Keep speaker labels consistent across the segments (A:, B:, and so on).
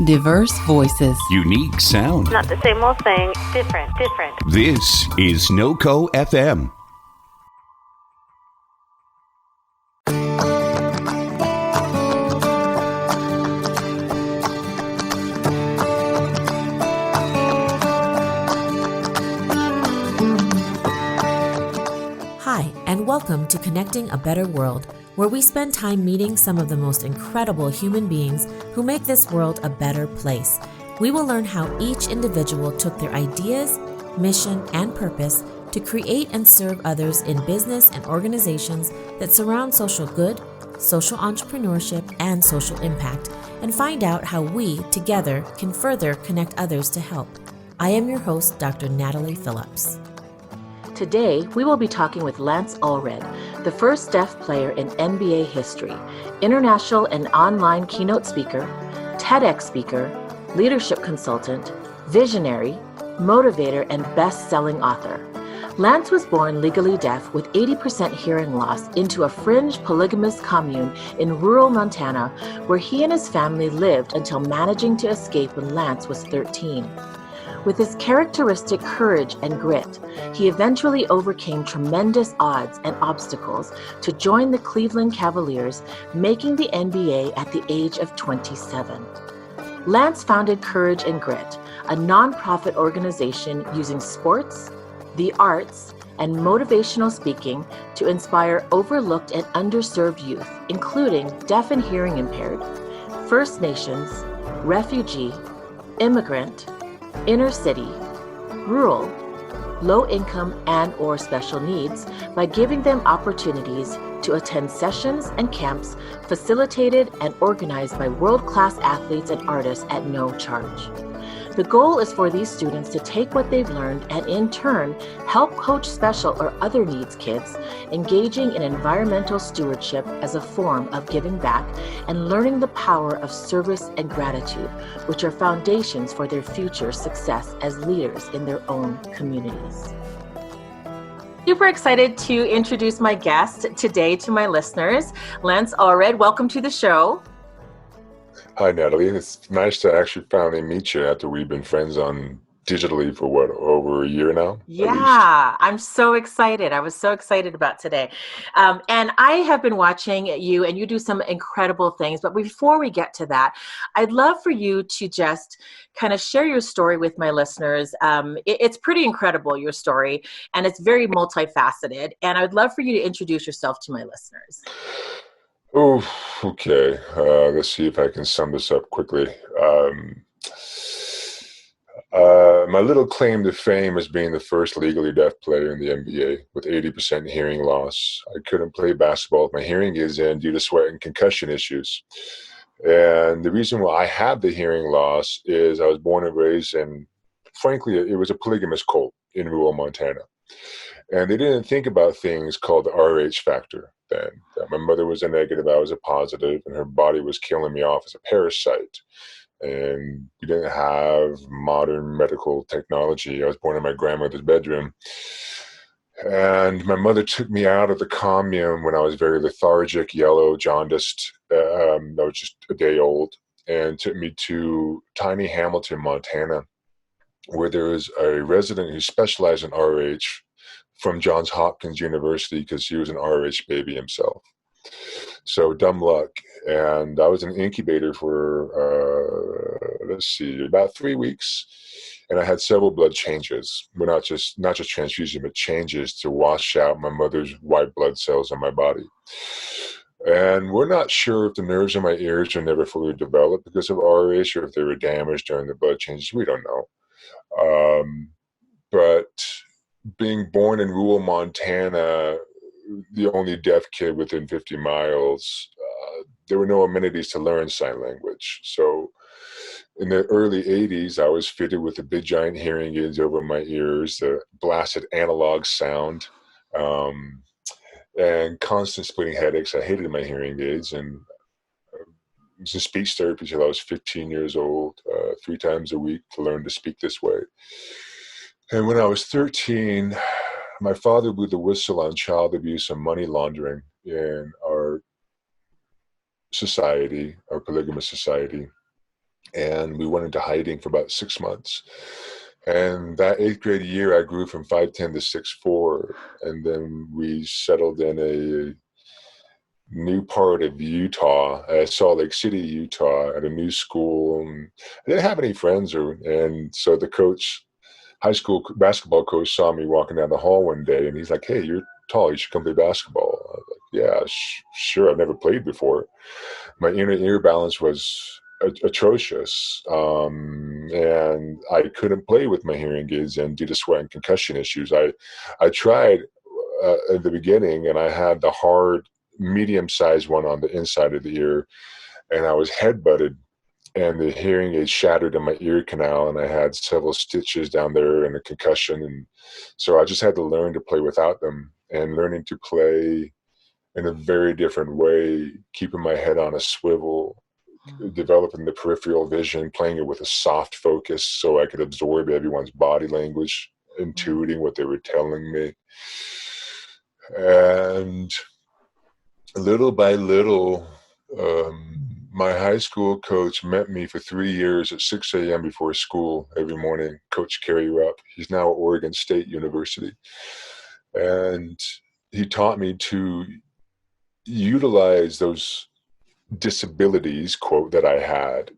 A: Diverse voices.
B: Unique sound.
C: Not the same old thing, different.
B: This is NoCo FM.
D: Hi, and welcome to Connecting a Better World, where we spend time meeting some of the most incredible human beings who make this world a better place. We will learn how each individual took their ideas, mission, and purpose to create and serve others in business and organizations that surround social good, social entrepreneurship, and social impact, and find out how we, together, can further connect others to help. I am your host, Dr. Natalie Phillips. Today, we will be talking with Lance Allred, the first deaf player in NBA history, international and online keynote speaker, TedX speaker, leadership consultant, visionary, motivator, and best-selling author. Lance was born legally deaf with 80% hearing loss into a fringe polygamist commune in rural Montana, where he and his family lived until managing to escape when Lance was 13. With his characteristic courage and grit, he eventually overcame tremendous odds and obstacles to join the Cleveland Cavaliers, making the NBA at the age of 27. Lance founded Courage and Grit, a nonprofit organization using sports, the arts, and motivational speaking to inspire overlooked and underserved youth, including deaf and hearing impaired, First Nations, refugee, immigrant, inner city, rural, low income, and or special needs by giving them opportunities to attend sessions and camps facilitated and organized by world-class athletes and artists at no charge. The goal is for these students to take what they've learned and in turn help coach special or other needs kids, engaging in environmental stewardship as a form of giving back and learning the power of service and gratitude, which are foundations for their future success as leaders in their own communities. Super excited to introduce my guest today to my listeners, Lance Allred. Welcome to the show.
E: Hi, Natalie. It's nice to actually finally meet you after we've been friends on digitally for over a year now.
D: Yeah, I'm so excited. I was so excited about today. And I have been watching you and you do some incredible things. But before we get to that, I'd love for you to just kind of share your story with my listeners. It's pretty incredible, your story, and it's very multifaceted. And I'd love for you to introduce yourself to my listeners.
E: Oh, okay. Let's see if I can sum this up quickly. My little claim to fame is being the first legally deaf player in the NBA with 80% hearing loss. I couldn't play basketball with my hearing aids in due to sweat and concussion issues. And the reason why I have the hearing loss is I was born and raised in, frankly, it was a polygamist cult in rural Montana. And they didn't think about things called the RH factor then. That my mother was a negative, I was a positive, and her body was killing me off as a parasite. And we didn't have modern medical technology. I was born in my grandmother's bedroom. And my mother took me out of the commune when I was very lethargic, yellow, jaundiced. I was just a day old, and took me to tiny Hamilton, Montana, where there was a resident who specialized in RH from Johns Hopkins University because he was an RH baby himself. So dumb luck. And I was in an incubator for, about 3 weeks. And I had several blood changes. Well, not just transfusion, but changes to wash out my mother's white blood cells in my body. And we're not sure if the nerves in my ears are never fully developed because of RH or if they were damaged during the blood changes. We don't know. But being born in rural Montana, the only deaf kid within 50 miles, there were no amenities to learn sign language. So in the early 80s, I was fitted with the big giant hearing aids over my ears, the blasted analog sound, and constant splitting headaches. I hated my hearing aids, and I was in speech therapy until I was 15 years old, 3 times a week to learn to speak this way. And when I was 13, my father blew the whistle on child abuse and money laundering in our society, our polygamous society. And we went into hiding for about 6 months. And that 8th grade year, I grew from 5'10" to 6'4". And then we settled in a new part of Utah, Salt Lake City, Utah, at a new school. And I didn't have any friends, and so the coach, high school basketball coach, saw me walking down the hall one day, and he's like, "Hey, you're tall. You should come play basketball." I was like, "Yeah, sure. I've never played before." My inner ear balance was atrocious, and I couldn't play with my hearing aids and due to sweat and concussion issues. I tried at the beginning, and I had the hard medium-sized one on the inside of the ear, and I was headbutted, and the hearing aid shattered in my ear canal, and I had several stitches down there and a concussion, and so I just had to learn to play without them, and learning to play in a very different way, keeping my head on a swivel, developing the peripheral vision, playing it with a soft focus so I could absorb everyone's body language, intuiting what they were telling me. And little by little, my high school coach met me for 3 years at 6 a.m. before school every morning. Coach Carey Rupp. He's now at Oregon State University. And he taught me to utilize those disabilities, quote, that I had,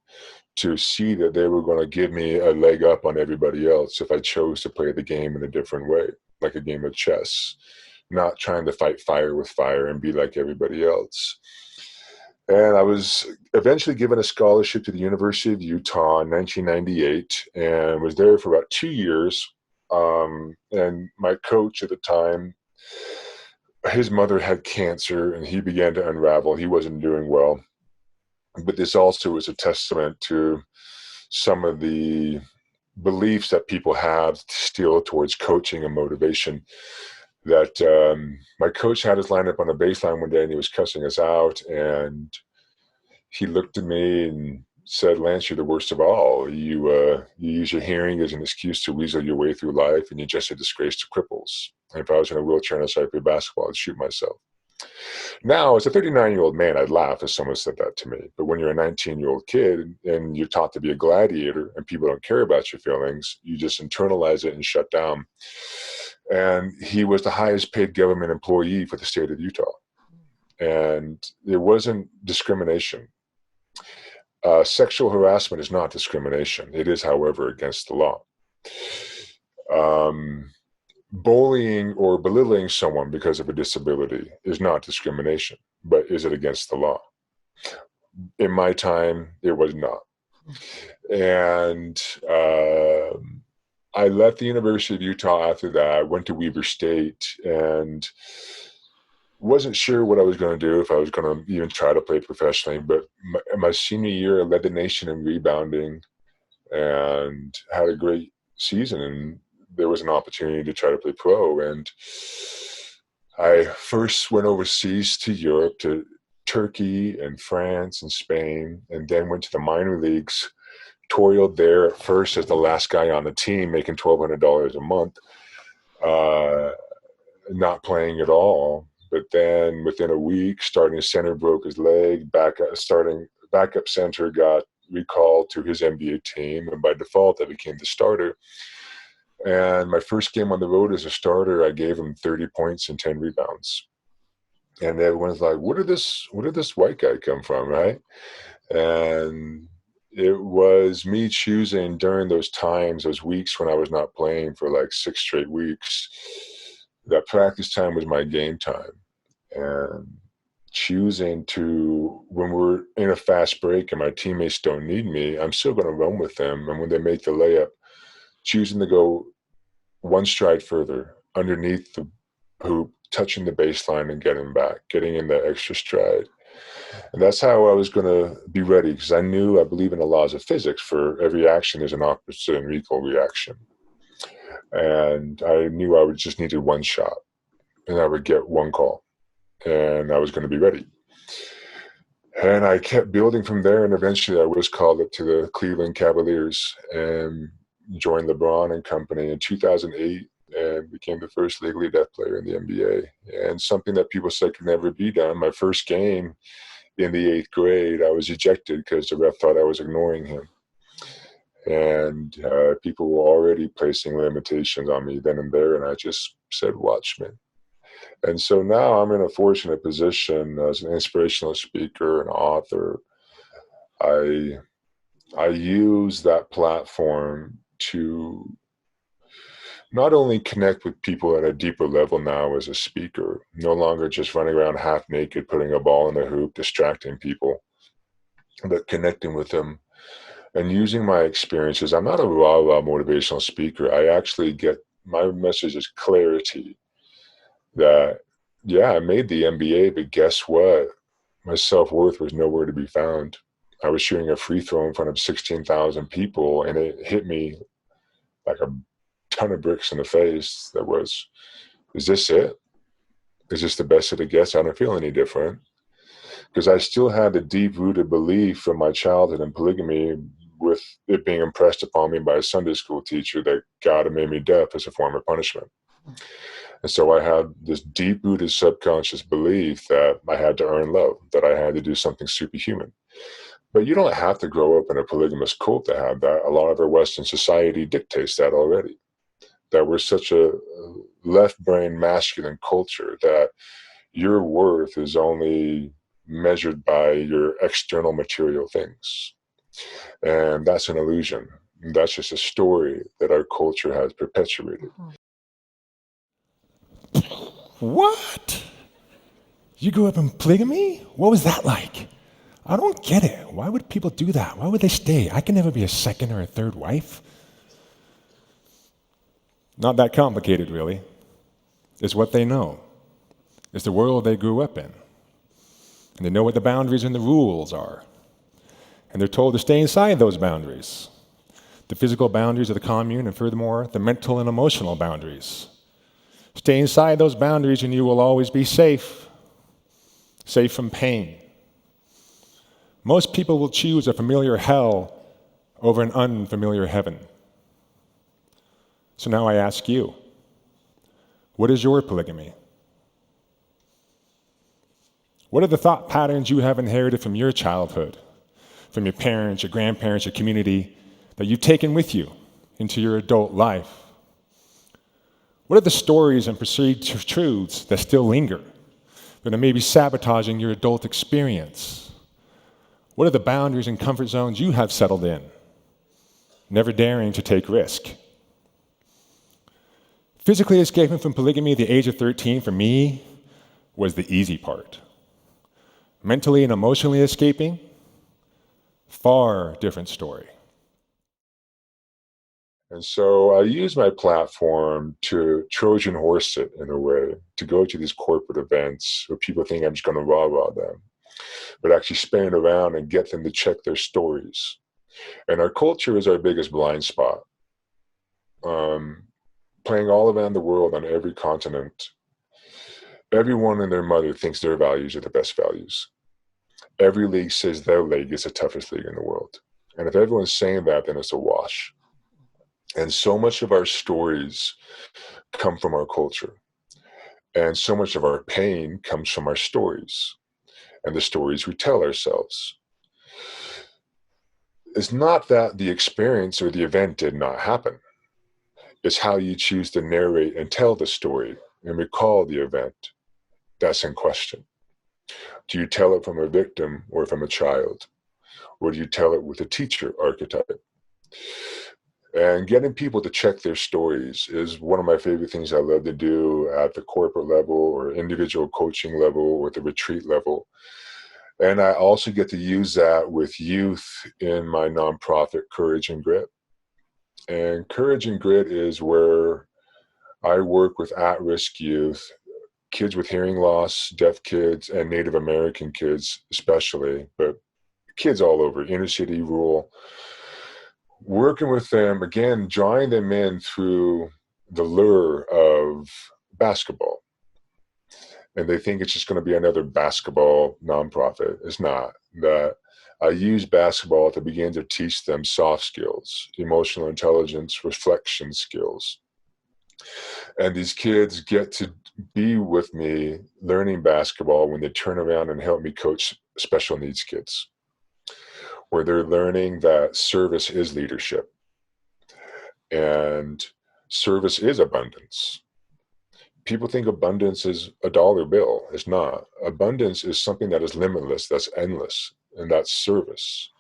E: to see that they were going to give me a leg up on everybody else if I chose to play the game in a different way, like a game of chess, not trying to fight fire with fire and be like everybody else. And I was eventually given a scholarship to the University of Utah in 1998 and was there for about 2 years. And my coach at the time, his mother had cancer and he began to unravel. He wasn't doing well. But this also was a testament to some of the beliefs that people have still towards coaching and motivation. That my coach had us lined up on a baseline one day and he was cussing us out. And he looked at me and said, "Lance, you're the worst of all. You use your hearing as an excuse to weasel your way through life, and you're just a disgrace to cripples. And if I was in a wheelchair and I started to play basketball, I'd shoot myself." Now, as a 39-year-old man, I'd laugh if someone said that to me. But when you're a 19-year-old kid and you're taught to be a gladiator and people don't care about your feelings, you just internalize it and shut down. And he was the highest paid government employee for the state of Utah. And there wasn't discrimination. Sexual harassment is not discrimination. It is, however, against the law. Bullying or belittling someone because of a disability is not discrimination, but is it against the law? In my time, it was not. And I left the University of Utah after that, went to Weber State, and wasn't sure what I was going to do, if I was going to even try to play professionally. But my senior year, I led the nation in rebounding and had a great season. And there was an opportunity to try to play pro. And I first went overseas to Europe, to Turkey and France and Spain, and then went to the minor leagues, toiled there at first as the last guy on the team, making $1,200 a month, not playing at all. But then within a week, starting center broke his leg, backup center got recalled to his NBA team, and by default, I became the starter. And my first game on the road as a starter, I gave him 30 points and 10 rebounds. And everyone's like, where did this white guy come from, right? And it was me choosing during those times, those weeks when I was not playing for like 6 straight weeks, that practice time was my game time. And choosing to, when we're in a fast break and my teammates don't need me, I'm still going to run with them. And when they make the layup, choosing to go one stride further underneath the hoop, touching the baseline and getting back, getting in that extra stride. And that's how I was going to be ready, because I believe in the laws of physics. For every action, there's an opposite and equal reaction. And I knew I would just needed one shot, and I would get one call, and I was going to be ready. And I kept building from there, and eventually I was called up to the Cleveland Cavaliers and joined LeBron and company in 2008 and became the first legally deaf player in the NBA. And something that people said could never be done. My first game in the 8th grade, I was ejected because the ref thought I was ignoring him. And people were already placing limitations on me then and there, and I just said, watch me. And so now I'm in a fortunate position as an inspirational speaker and author. I use that platform to not only connect with people at a deeper level now as a speaker, no longer just running around half naked, putting a ball in the hoop, distracting people, but connecting with them and using my experiences. I'm not a raw motivational speaker. I actually get my message is clarity that, yeah, I made the NBA, but guess what? My self-worth was nowhere to be found. I was shooting a free throw in front of 16,000 people, and it hit me like a ton of bricks in the face. That was, is this it? Is this the best of the gets? I don't feel any different. Because I still had the deep-rooted belief from my childhood in polygamy, with it being impressed upon me by a Sunday school teacher that God had made me deaf as a form of punishment. And so I had this deep-rooted subconscious belief that I had to earn love, that I had to do something superhuman. But you don't have to grow up in a polygamous cult to have that. A lot of our Western society dictates that already, that we're such a left-brain masculine culture that your worth is only measured by your external material things. And that's an illusion. That's just a story that our culture has perpetuated.
A: What? You grew up in polygamy? What was that like? I don't get it. Why would people do that? Why would they stay? I can never be a second or a third wife. Not that complicated, really. It's what they know. It's the world they grew up in. And they know what the boundaries and the rules are. And they're told to stay inside those boundaries. The physical boundaries of the commune, and furthermore, the mental and emotional boundaries. Stay inside those boundaries and you will always be safe. Safe from pain. Most people will choose a familiar hell over an unfamiliar heaven. So now I ask you, what is your polygamy? What are the thought patterns you have inherited from your childhood, from your parents, your grandparents, your community, that you've taken with you into your adult life? What are the stories and perceived truths that still linger, that are maybe sabotaging your adult experience? What are the boundaries and comfort zones you have settled in, never daring to take risk? Physically escaping from polygamy at the age of 13 for me was the easy part. Mentally and emotionally escaping, far different story.
E: And so I use my platform to Trojan horse it in a way, to go to these corporate events where people think I'm just going to rah-rah them, but actually spin around and get them to check their stories. And our culture is our biggest blind spot. Playing all around the world on every continent, everyone and their mother thinks their values are the best values. Every league says their league is the toughest league in the world. And if everyone's saying that, then it's a wash. And so much of our stories come from our culture. And so much of our pain comes from our stories and the stories we tell ourselves. It's not that the experience or the event did not happen. It's how you choose to narrate and tell the story and recall the event that's in question. Do you tell it from a victim or from a child? Or do you tell it with a teacher archetype? And getting people to check their stories is one of my favorite things I love to do at the corporate level or individual coaching level or the retreat level. And I also get to use that with youth in my nonprofit, Courage and Grit. And Courage and Grit is where I work with at-risk youth, kids with hearing loss, deaf kids, and Native American kids especially, but kids all over, inner city, rural. Working with them, again, drawing them in through the lure of basketball. And they think it's just going to be another basketball nonprofit. It's not. That I use basketball to begin to teach them soft skills, emotional intelligence, reflection skills. And these kids get to be with me learning basketball when they turn around and help me coach special needs kids, where they're learning that service is leadership. And service is abundance. People think abundance is a dollar bill. It's not. Abundance is something that is limitless, that's endless, and that's service.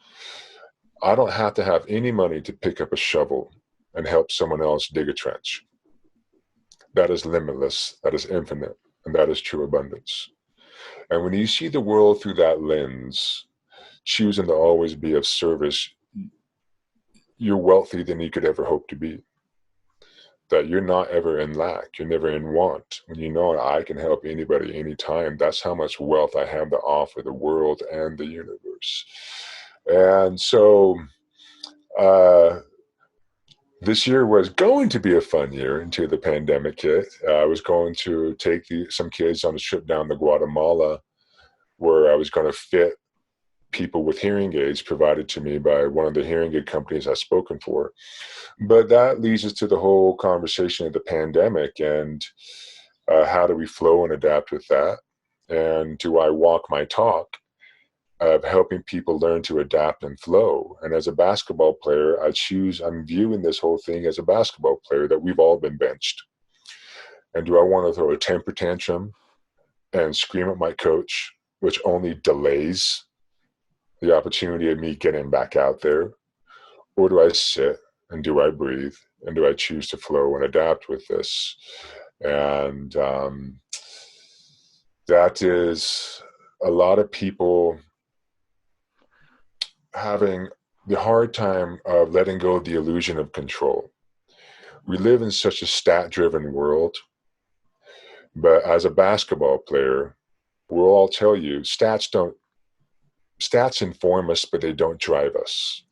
E: I don't have to have any money to pick up a shovel and help someone else dig a trench. That is limitless, that is infinite, and that is true abundance. And when you see the world through that lens, choosing to always be of service, you're wealthier than you could ever hope to be. That you're not ever in lack, you're never in want. When you know I can help anybody anytime, that's how much wealth I have to offer the world and the universe. And so this year was going to be a fun year until the pandemic hit. I was going to take some kids on a trip down to Guatemala where I was going to fit people with hearing aids provided to me by one of the hearing aid companies I've spoken for. But that leads us to the whole conversation of the pandemic and how do we flow and adapt with that? And do I walk my talk of helping people learn to adapt and flow? And as a basketball player, I'm viewing this whole thing as a basketball player that we've all been benched. And do I want to throw a temper tantrum and scream at my coach, which only delays the opportunity of me getting back out there? Or do I sit and do I breathe and do I choose to flow and adapt with this? And that is a lot of people having the hard time of letting go of the illusion of control. We live in such a stat-driven world, but as a basketball player, we'll all tell you, stats inform us, but they don't drive us.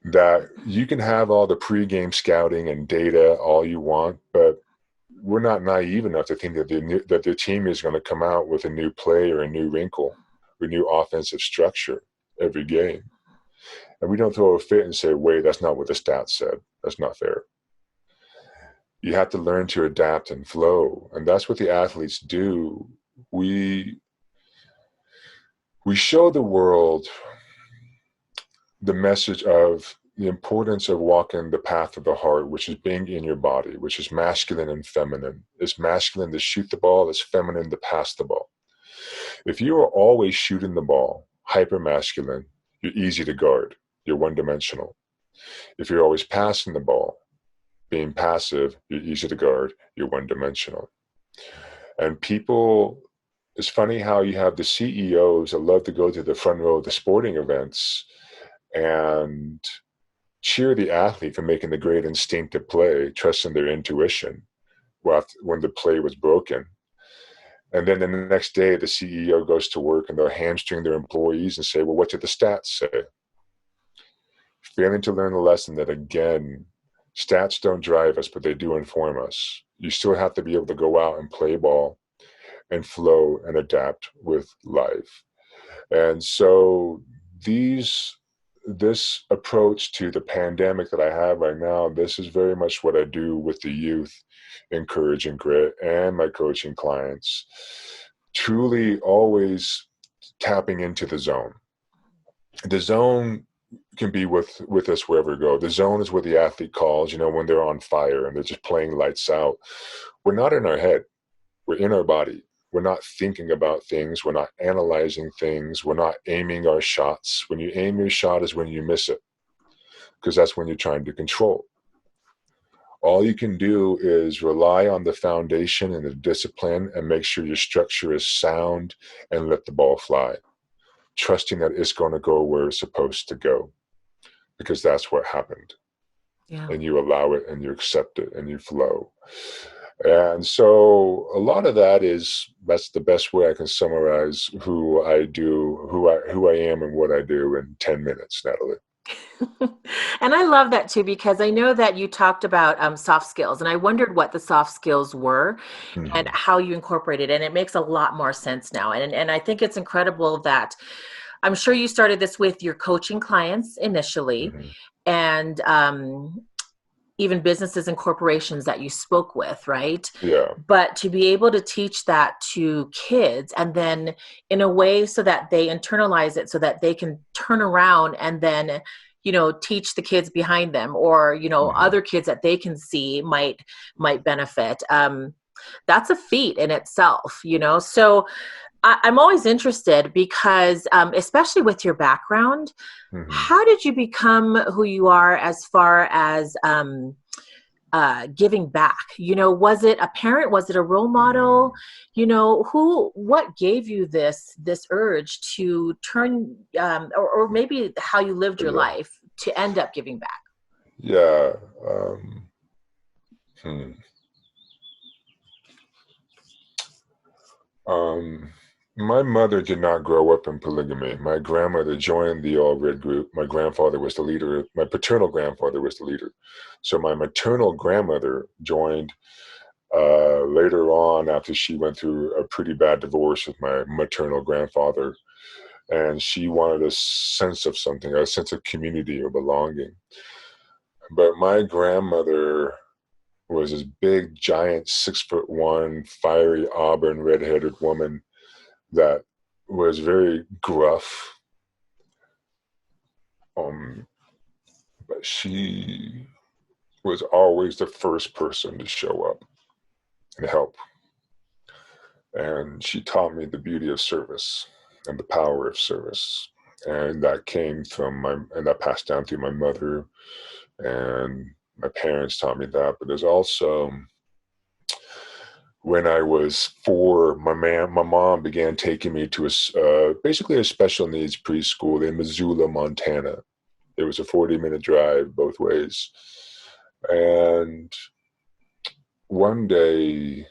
E: That you can have all the pregame scouting and data all you want, but we're not naive enough to think that the team is going to come out with a new play or a new wrinkle or new offensive structure every game. And we don't throw a fit and say, wait, that's not what the stats said. That's not fair. You have to learn to adapt and flow. And that's what the athletes do. We show the world the message of the importance of walking the path of the heart, which is being in your body, which is masculine and feminine. It's masculine to shoot the ball, it's feminine to pass the ball. If you are always shooting the ball, hyper masculine, you're easy to guard. You're one-dimensional. If you're always passing the ball, being passive, you're easy to guard. You're one-dimensional. And people, it's funny how you have the CEOs that love to go to the front row of the sporting events and cheer the athlete for making the great instinctive play, trusting their intuition when the play was broken. And then the next day, the CEO goes to work and they'll hamstring their employees and say, well, what did the stats say? Failing to learn the lesson that, again, stats don't drive us, but they do inform us. You still have to be able to go out and play ball and flow and adapt with life. And so this approach to the pandemic that I have right now, this is very much what I do with the youth in Courage and Grit and my coaching clients. Truly always tapping into the zone. The zone can be with us wherever we go. The zone is what the athlete calls, when they're on fire and they're just playing lights out. We're not in our head. We're in our body. We're not thinking about things. We're not analyzing things. We're not aiming our shots. When you aim your shot is when you miss it, because that's when you're trying to control. All you can do is rely on the foundation and the discipline and make sure your structure is sound and let the ball fly, trusting that it's going to go where it's supposed to go, because that's what happened. Yeah. And you allow it and you accept it and you flow. And so a lot of that's the best way I can summarize who I am and what I do in 10 minutes, Natalie.
D: And I love that too, because I know that you talked about soft skills, and I wondered what the soft skills were and how you incorporated it. And it makes a lot more sense now. And I think it's incredible that I'm sure you started this with your coaching clients initially, and even businesses and corporations that you spoke with, right?
E: Yeah.
D: But to be able to teach that to kids, and then in a way so that they internalize it, so that they can turn around and then, teach the kids behind them, or, other kids that they can see might benefit. That's a feat in itself, So I'm always interested because, especially with your background, how did you become who you are as far as giving back? Was it a parent? Was it a role model? What gave you this urge to turn, or maybe how you lived your life to end up giving back?
E: Yeah. My mother did not grow up in polygamy. My grandmother joined the Allred group. My grandfather was the leader. My paternal grandfather was the leader. So my maternal grandmother joined later on, after she went through a pretty bad divorce with my maternal grandfather. And she wanted a sense of something, a sense of community or belonging. But my grandmother was this big, giant, 6'1", fiery auburn, redheaded woman that was very gruff. But she was always the first person to show up and help. And she taught me the beauty of service and the power of service. And that came from and that passed down through my mother, and my parents taught me that. But there's also, when I was 4, my mom began taking me to basically a special needs preschool in Missoula, Montana. It was a 40-minute drive both ways. And one day,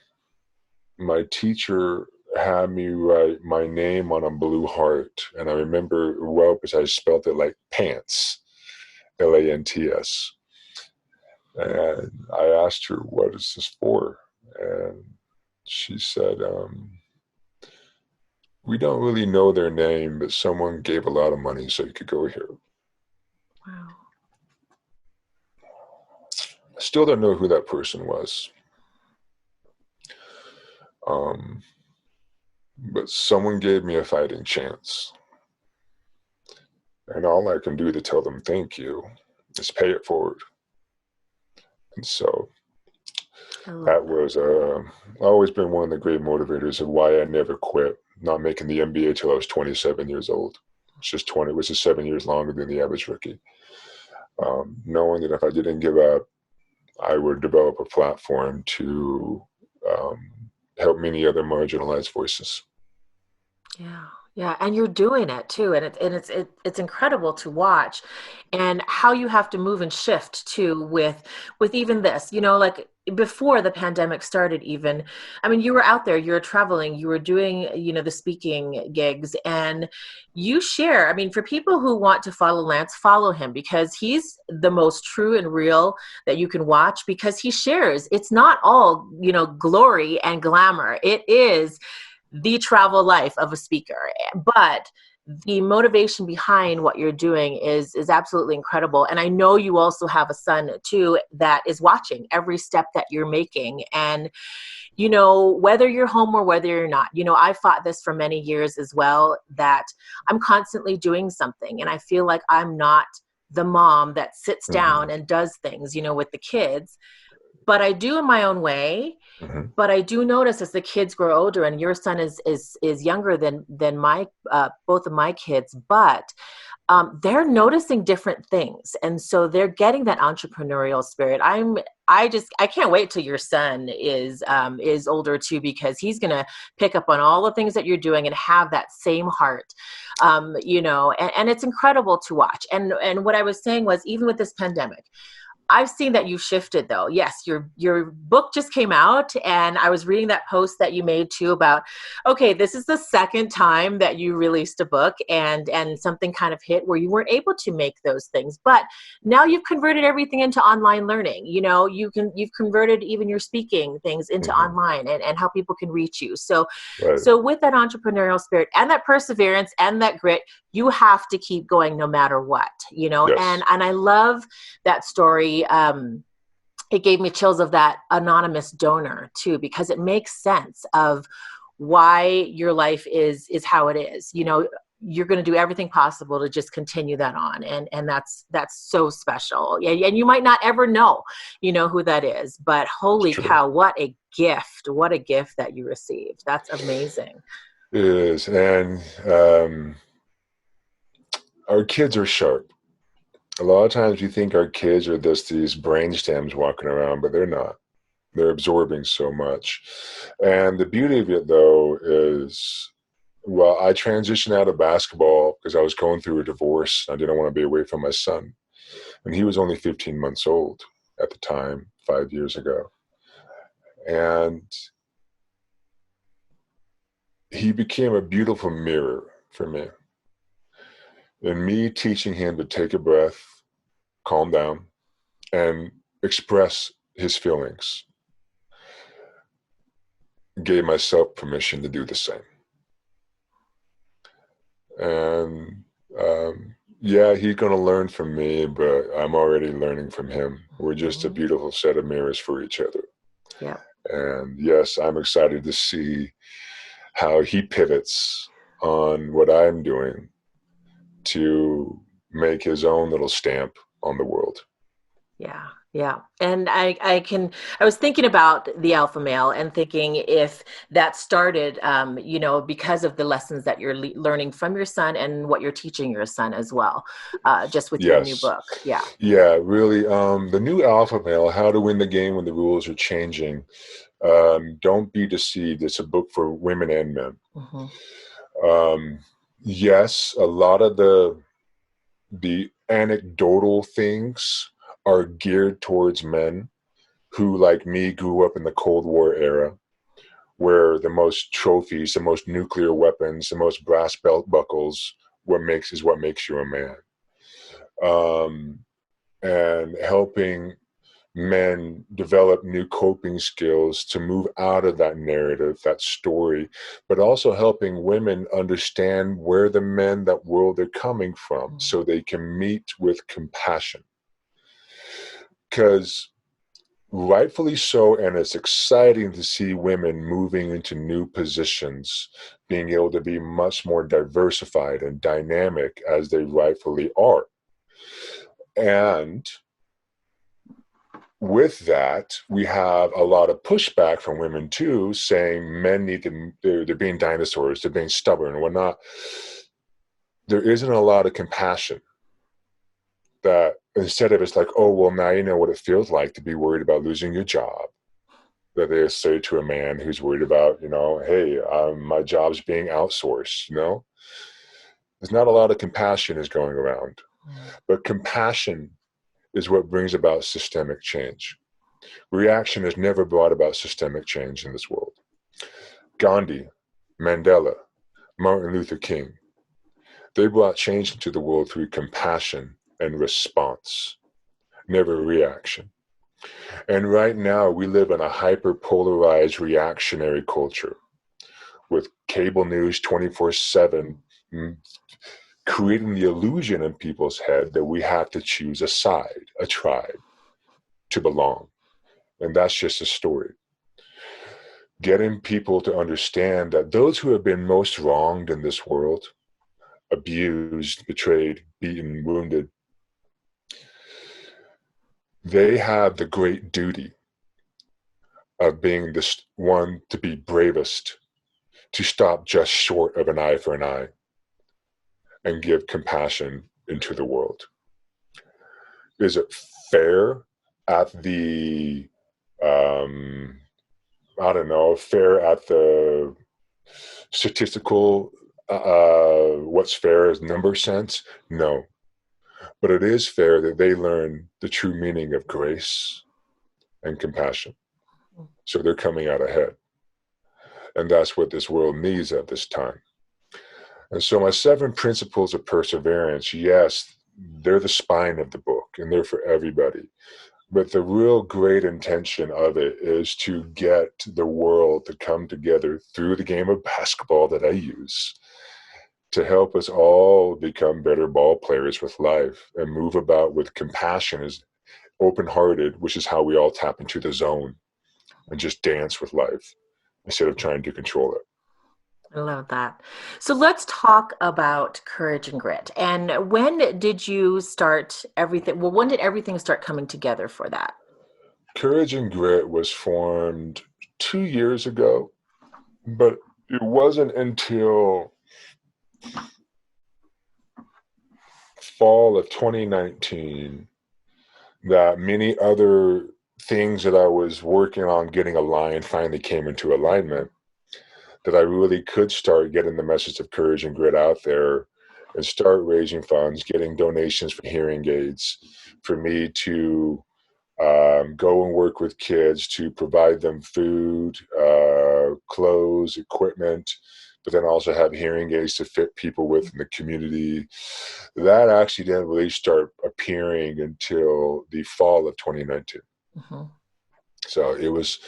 E: my teacher had me write my name on a blue heart. And I remember well because I spelled it like pants, L-A-N-T-S. And I asked her, what is this for? And she said, we don't really know their name, but someone gave a lot of money so you could go here.
D: Wow.
E: I still don't know who that person was. But someone gave me a fighting chance. And all I can do to tell them thank you is pay it forward. And so that was always been one of the great motivators of why I never quit, not making the NBA till I was 27 years old. It's just 20, which is 7 years longer than the average rookie. Knowing that if I didn't give up, I would develop a platform to help many other marginalized voices.
D: Yeah, and you're doing it too, and it's incredible to watch, and how you have to move and shift too with even this, like before the pandemic started. Even, I mean, you were out there, you were traveling, you were doing, the speaking gigs, and you share. I mean, for people who want to follow Lance, follow him, because he's the most true and real that you can watch, because he shares. It's not all, glory and glamour. It is the travel life of a speaker, but the motivation behind what you're doing is absolutely incredible. And I know you also have a son too that is watching every step that you're making. And whether you're home or whether you're not, I fought this for many years as well, that I'm constantly doing something, and I feel like I'm not the mom that sits down and does things, with the kids. But I do in my own way. But I do notice as the kids grow older, and your son is younger than my both of my kids, but they're noticing different things, and so they're getting that entrepreneurial spirit. I can't wait till your son is older too, because he's gonna pick up on all the things that you're doing and have that same heart, and it's incredible to watch. And what I was saying was, even with this pandemic, I've seen that you shifted though. Yes, your book just came out, and I was reading that post that you made too about, okay, this is the second time that you released a book, and something kind of hit where you weren't able to make those things. But now you've converted everything into online learning. You've converted even your speaking things into online, and how people can reach you. So
E: Right.
D: So with that entrepreneurial spirit and that perseverance and that grit, you have to keep going no matter what,
E: Yes.
D: and I love that story. It gave me chills of that anonymous donor too, because it makes sense of why your life is how it is.
F: you're going to do everything possible to just continue that on. And that's so special. Yeah. And you might not ever know, who that is, but holy cow, what a gift that you received. That's amazing.
E: It is. And our kids are sharp. A lot of times we think our kids are just these brain stems walking around, but they're not. They're absorbing so much. And the beauty of it, though, is, well, I transitioned out of basketball because I was going through a divorce. I didn't want to be away from my son. And he was only 15 months old at the time, 5 years ago. And he became a beautiful mirror for me. And me teaching him to take a breath, calm down, and express his feelings gave myself permission to do the same. And yeah, he's going to learn from me, but I'm already learning from him. We're just a beautiful set of mirrors for each other.
F: Yeah.
E: And yes, I'm excited to see how he pivots on what I'm doing to make his own little stamp on the world.
F: Yeah. Yeah. And I was thinking about the alpha male and thinking if that started, because of the lessons that you're learning from your son and what you're teaching your son as well, just with your new book. Yeah.
E: Yeah, really. The new alpha male, How to Win the Game When the Rules Are Changing. Don't be deceived. It's a book for women and men. Mm-hmm. Yes, a lot of the anecdotal things are geared towards men who, like me, grew up in the Cold War era, where the most trophies, the most nuclear weapons, the most brass belt buckles, what makes you a man. And helping men develop new coping skills to move out of that narrative, that story, but also helping women understand where the men, that world they're coming from, so they can meet with compassion. Because rightfully so, and it's exciting to see women moving into new positions, being able to be much more diversified and dynamic as they rightfully are. And with that, we have a lot of pushback from women too, saying men they're being dinosaurs, they're being stubborn and whatnot. There isn't a lot of compassion. That instead of it's like, oh, well, now you know what it feels like to be worried about losing your job. That they say to a man who's worried about, hey, my job's being outsourced, There's not a lot of compassion is going around. But compassion is what brings about systemic change. Reaction has never brought about systemic change in this world. Gandhi, Mandela, Martin Luther King, they brought change into the world through compassion and response, never reaction. And right now we live in a hyper-polarized reactionary culture with cable news 24/7 creating the illusion in people's head that we have to choose a side, a tribe, to belong. And that's just a story. Getting people to understand that those who have been most wronged in this world, abused, betrayed, beaten, wounded, they have the great duty of being this one to be bravest, to stop just short of an eye for an eye and give compassion into the world. Is it fair at the, fair at the statistical, what's fair is number sense? No. But it is fair that they learn the true meaning of grace and compassion. So they're coming out ahead. And that's what this world needs at this time. And so my 7 principles of perseverance, yes, they're the spine of the book and they're for everybody. But the real great intention of it is to get the world to come together through the game of basketball that I use to help us all become better ball players with life and move about with compassion, as open-hearted, which is how we all tap into the zone and just dance with life instead of trying to control it.
F: I love that. So let's talk about courage and grit. And when did you start everything? Well, when did everything start coming together for that?
E: Courage and Grit was formed 2 years ago, but it wasn't until fall of 2019 that many other things that I was working on getting aligned finally came into alignment, that I really could start getting the message of courage and grit out there and start raising funds, getting donations for hearing aids, for me to go and work with kids to provide them food, clothes, equipment, but then also have hearing aids to fit people with in the community. That actually didn't really start appearing until the fall of 2019.
F: Mm-hmm.
E: So it was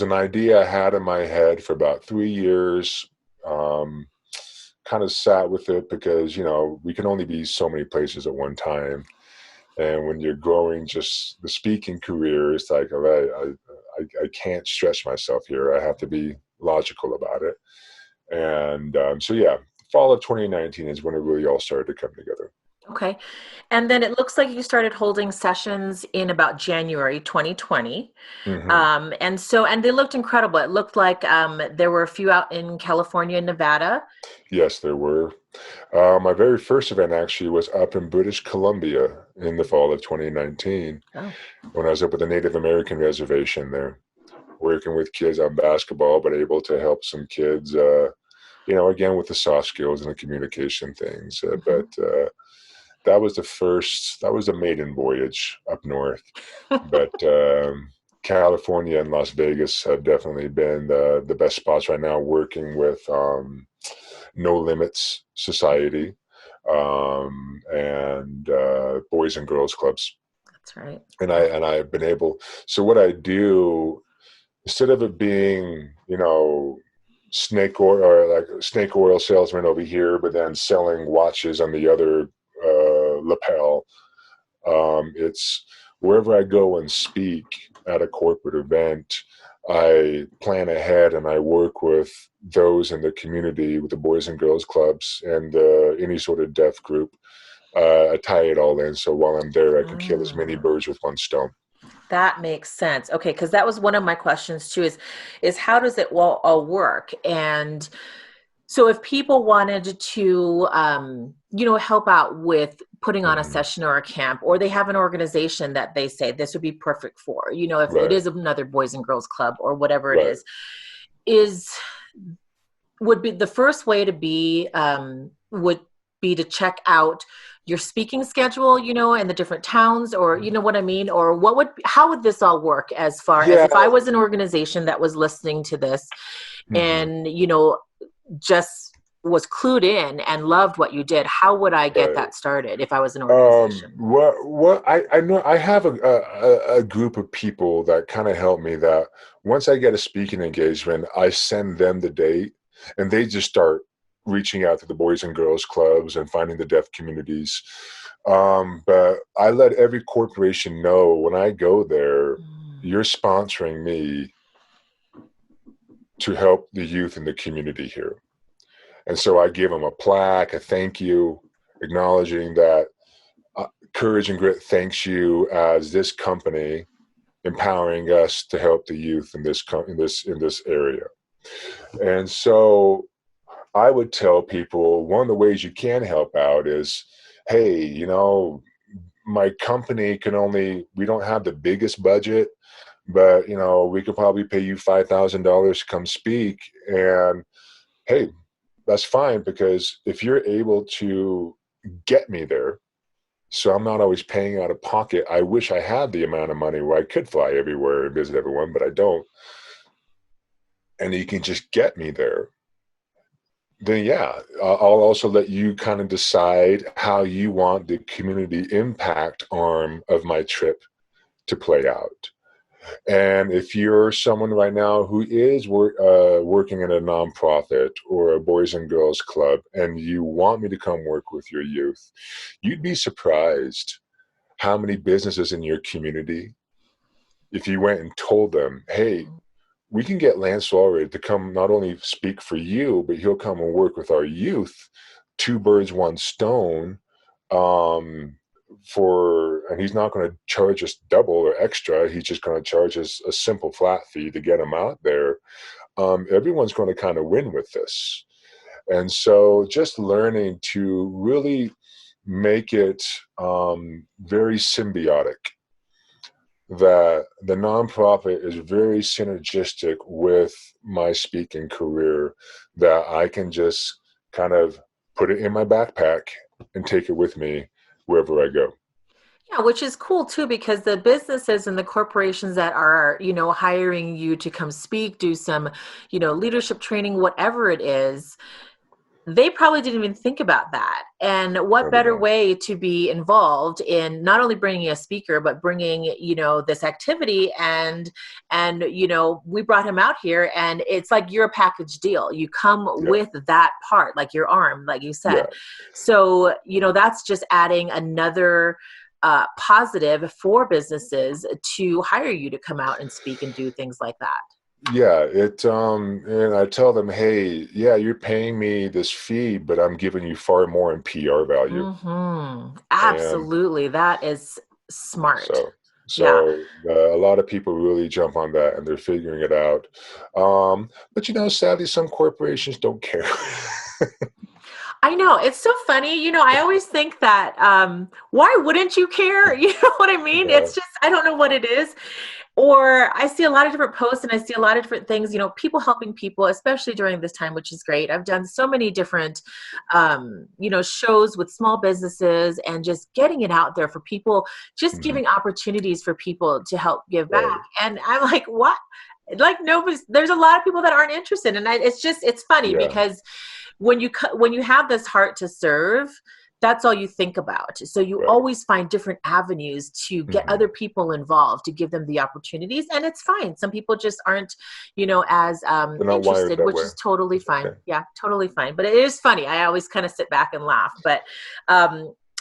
E: an idea I had in my head for about 3 years. Kind of sat with it because we can only be so many places at one time. And when you're growing just the speaking career, it's like, all right, I can't stretch myself here. I have to be logical about it. And so, yeah, fall of 2019 is when it really all started to come together.
F: Okay. And then it looks like you started holding sessions in about January 2020.
E: Hmm.
F: And they looked incredible. It looked like there were a few out in California and Nevada.
E: Yes, there were. My very first event actually was up in British Columbia in the fall of 2019
F: Oh.
E: when I was up with the Native American reservation there, working with kids on basketball, but able to help some kids, again, with the soft skills and the communication things.
F: Mhm.
E: But that was the maiden voyage up north. But California and Las Vegas have definitely been the best spots right now, working with No Limits Society and Boys and Girls Clubs.
F: That's right.
E: And I've been able. So what I do, instead of it being snake oil, or like a snake oil salesman over here, but then selling watches on the other lapel, it's wherever I go and speak at a corporate event, I plan ahead and I work with those in the community, with the Boys and Girls Clubs and any sort of deaf group. I tie it all in, so while I'm there, I can kill as many birds with one stone.
F: That makes sense. Okay, because that was one of my questions too. Is how does it all work? And so if people wanted to, help out with putting on a
E: Mhm.
F: session or a camp, or they have an organization that they say this would be perfect for, if it
E: Right,
F: is another Boys and Girls Club or whatever it
E: right.
F: is would be the first way to be, would be to check out your speaking schedule, and the different towns, or you know what I mean? Or how would this all work as far as
E: Yeah.
F: if I was an organization that was listening to this
E: Mhm.
F: and, just was clued in and loved what you did, how would I get
E: Right.
F: that started if I was an organization?
E: What I know, I have a group of people that kind of help me, that once I get a speaking engagement, I send them the date and they just start reaching out to the Boys and Girls Clubs and finding the deaf communities. But I let every corporation know when I go there, you're sponsoring me to help the youth in the community here. And so I give them a plaque, a thank you, acknowledging that Courage and Grit thanks you as this company empowering us to help the youth in this area. And so I would tell people, one of the ways you can help out is, hey, my company we don't have the biggest budget, but we could probably pay you $5,000 to come speak. And hey, that's fine, because if you're able to get me there, so I'm not always paying out of pocket. I wish I had the amount of money where I could fly everywhere and visit everyone, but I don't. And you can just get me there. Then yeah, I'll also let you kind of decide how you want the community impact arm of my trip to play out. And if you're someone right now who is working in a nonprofit or a Boys and Girls Club, and you want me to come work with your youth, you'd be surprised how many businesses in your community, if you went and told them, hey, we can get Lance Allred to come not only speak for you, but he'll come and work with our youth. Two birds, one stone. And he's not going to charge us double or extra. He's just going to charge us a simple flat fee to get him out there. Everyone's going to kind of win with this. And so just learning to really make it very symbiotic, that the nonprofit is very synergistic with my speaking career, that I can just kind of put it in my backpack and take it with me wherever I go.
F: Yeah, which is cool too, because the businesses and the corporations that are, hiring you to come speak, do some, leadership training, whatever it is, they probably didn't even think about that. And what better way to be involved in not only bringing a speaker, but bringing, this activity and, we brought him out here, and it's like you're a package deal. You come with that part, like your arm, like you said. Yeah. So, that's just adding another positive for businesses to hire you to come out and speak and do things like that.
E: Yeah, and I tell them, hey, yeah, you're paying me this fee, but I'm giving you far more in PR value.
F: Mm-hmm. Absolutely. That is smart.
E: So a lot of people really jump on that, and they're figuring it out. But sadly, some corporations don't care.
F: I know. It's so funny. I always think that, why wouldn't you care? You know what I mean? Yeah. It's just, I don't know what it is. Or I see a lot of different posts, and I see a lot of different things, people helping people, especially during this time, which is great. I've done so many different, shows with small businesses, and just getting it out there for people, just giving opportunities for people to help give back. Right. And I'm like, what? Like, there's a lot of people that aren't interested. And it's funny because when you have this heart to serve, that's all you think about. So you always find different avenues to get other people involved, to give them the opportunities. And it's fine. Some people just aren't, as interested, which is totally fine. Okay. Yeah, totally fine. But it is funny. I always kind of sit back and laugh. But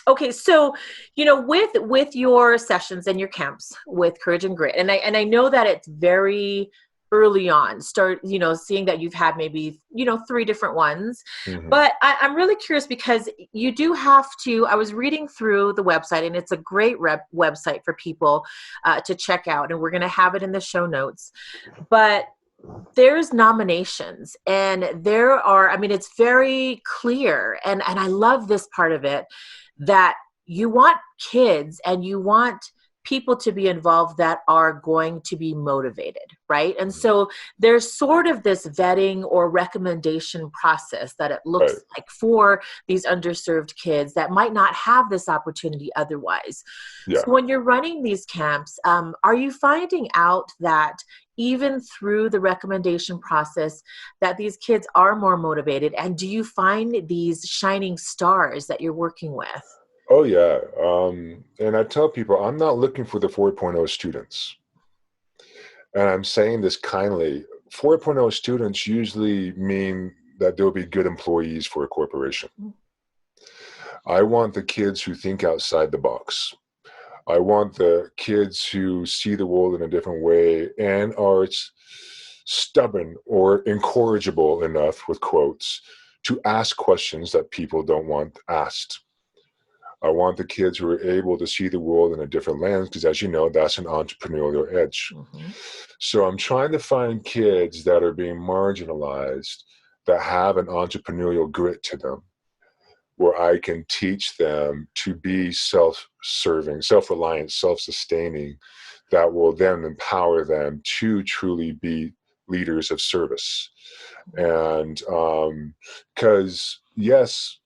F: okay, so, with your sessions and your camps with Courage and Grit, and I know that it's very early on, seeing that you've had maybe, 3 different ones. But I'm really curious, because you do have to, I was reading through the website, and it's a great website for people to check out, and we're going to have it in the show notes. But there's nominations, and it's very clear. And I love this part of it, that you want kids and you want people to be involved that are going to be motivated, right? And so there's sort of this vetting or recommendation process that it looks like for these underserved kids that might not have this opportunity otherwise. Yeah. So when you're running these camps, are you finding out that even through the recommendation process, that these kids are more motivated? And do you find these shining stars that you're working with?
E: Oh, yeah. And I tell people, I'm not looking for the 4.0 students. And I'm saying this kindly. 4.0 students usually mean that they'll be good employees for a corporation. I want the kids who think outside the box. I want the kids who see the world in a different way and are stubborn or incorrigible enough, with quotes, to ask questions that people don't want asked. I want the kids who are able to see the world in a different lens, because, as you know, that's an entrepreneurial edge. So I'm trying to find kids that are being marginalized, that have an entrepreneurial grit to them, where I can teach them to be self-serving, self-reliant, self-sustaining, that will then empower them to truly be leaders of service. And because, yes,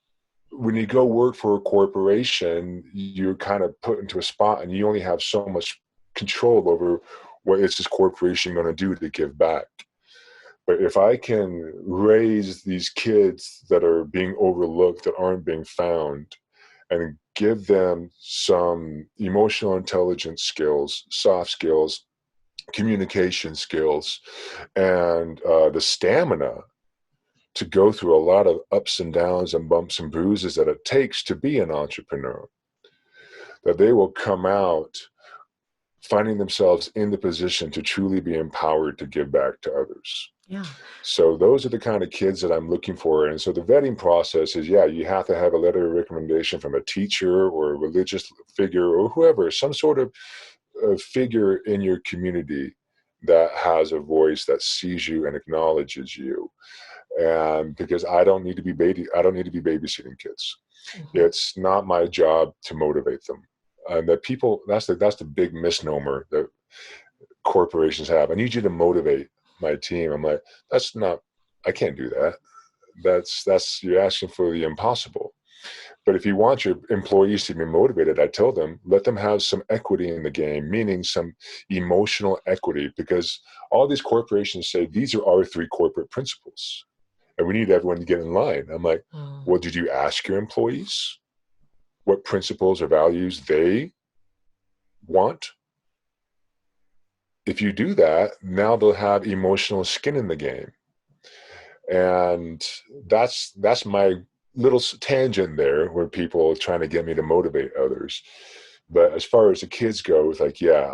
E: when you go work for a corporation, you're kind of put into a spot, and you only have so much control over what is this corporation going to do to give back. But if I can raise these kids that are being overlooked, that aren't being found, and give them some emotional intelligence skills, soft skills, communication skills, and the stamina to go through a lot of ups and downs and bumps and bruises that it takes to be an entrepreneur, that they will come out finding themselves in the position to truly be empowered to give back to others.
F: Yeah.
E: So those are the kind of kids that I'm looking for. And so the vetting process is, yeah, you have to have a letter of recommendation from a teacher or a religious figure or whoever, some sort of figure in your community that has a voice that sees you and acknowledges you. And because I don't need to be babysitting kids. It's not my job to motivate them. And that people, that's the big misnomer that corporations have. I need you to motivate my team. I'm like, I can't do that. That's you're asking for the impossible. But if you want your employees to be motivated, I tell them, let them have some equity in the game, meaning some emotional equity, because all these corporations say these are our 3 corporate principles, and we need everyone to get in line. I'm like, well, did you ask your employees what principles or values they want? If you do that, now they'll have emotional skin in the game. And that's my little tangent there, where people are trying to get me to motivate others. But as far as the kids go, it's like, yeah,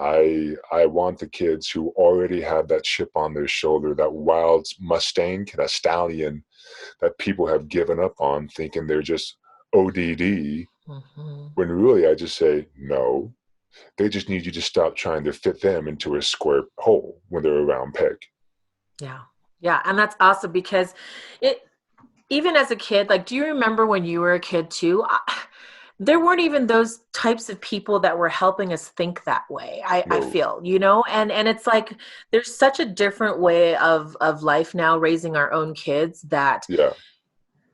E: I want the kids who already have that chip on their shoulder, that wild Mustang, that stallion that people have given up on, thinking they're just ODD, when really I just say, no, they just need you to stop trying to fit them into a square hole when they're a round peg.
F: Yeah. Yeah. And that's awesome, because even as a kid, like, do you remember when you were a kid too? There weren't even those types of people that were helping us think that way. I feel, and it's like, there's such a different way of life now, raising our own kids, that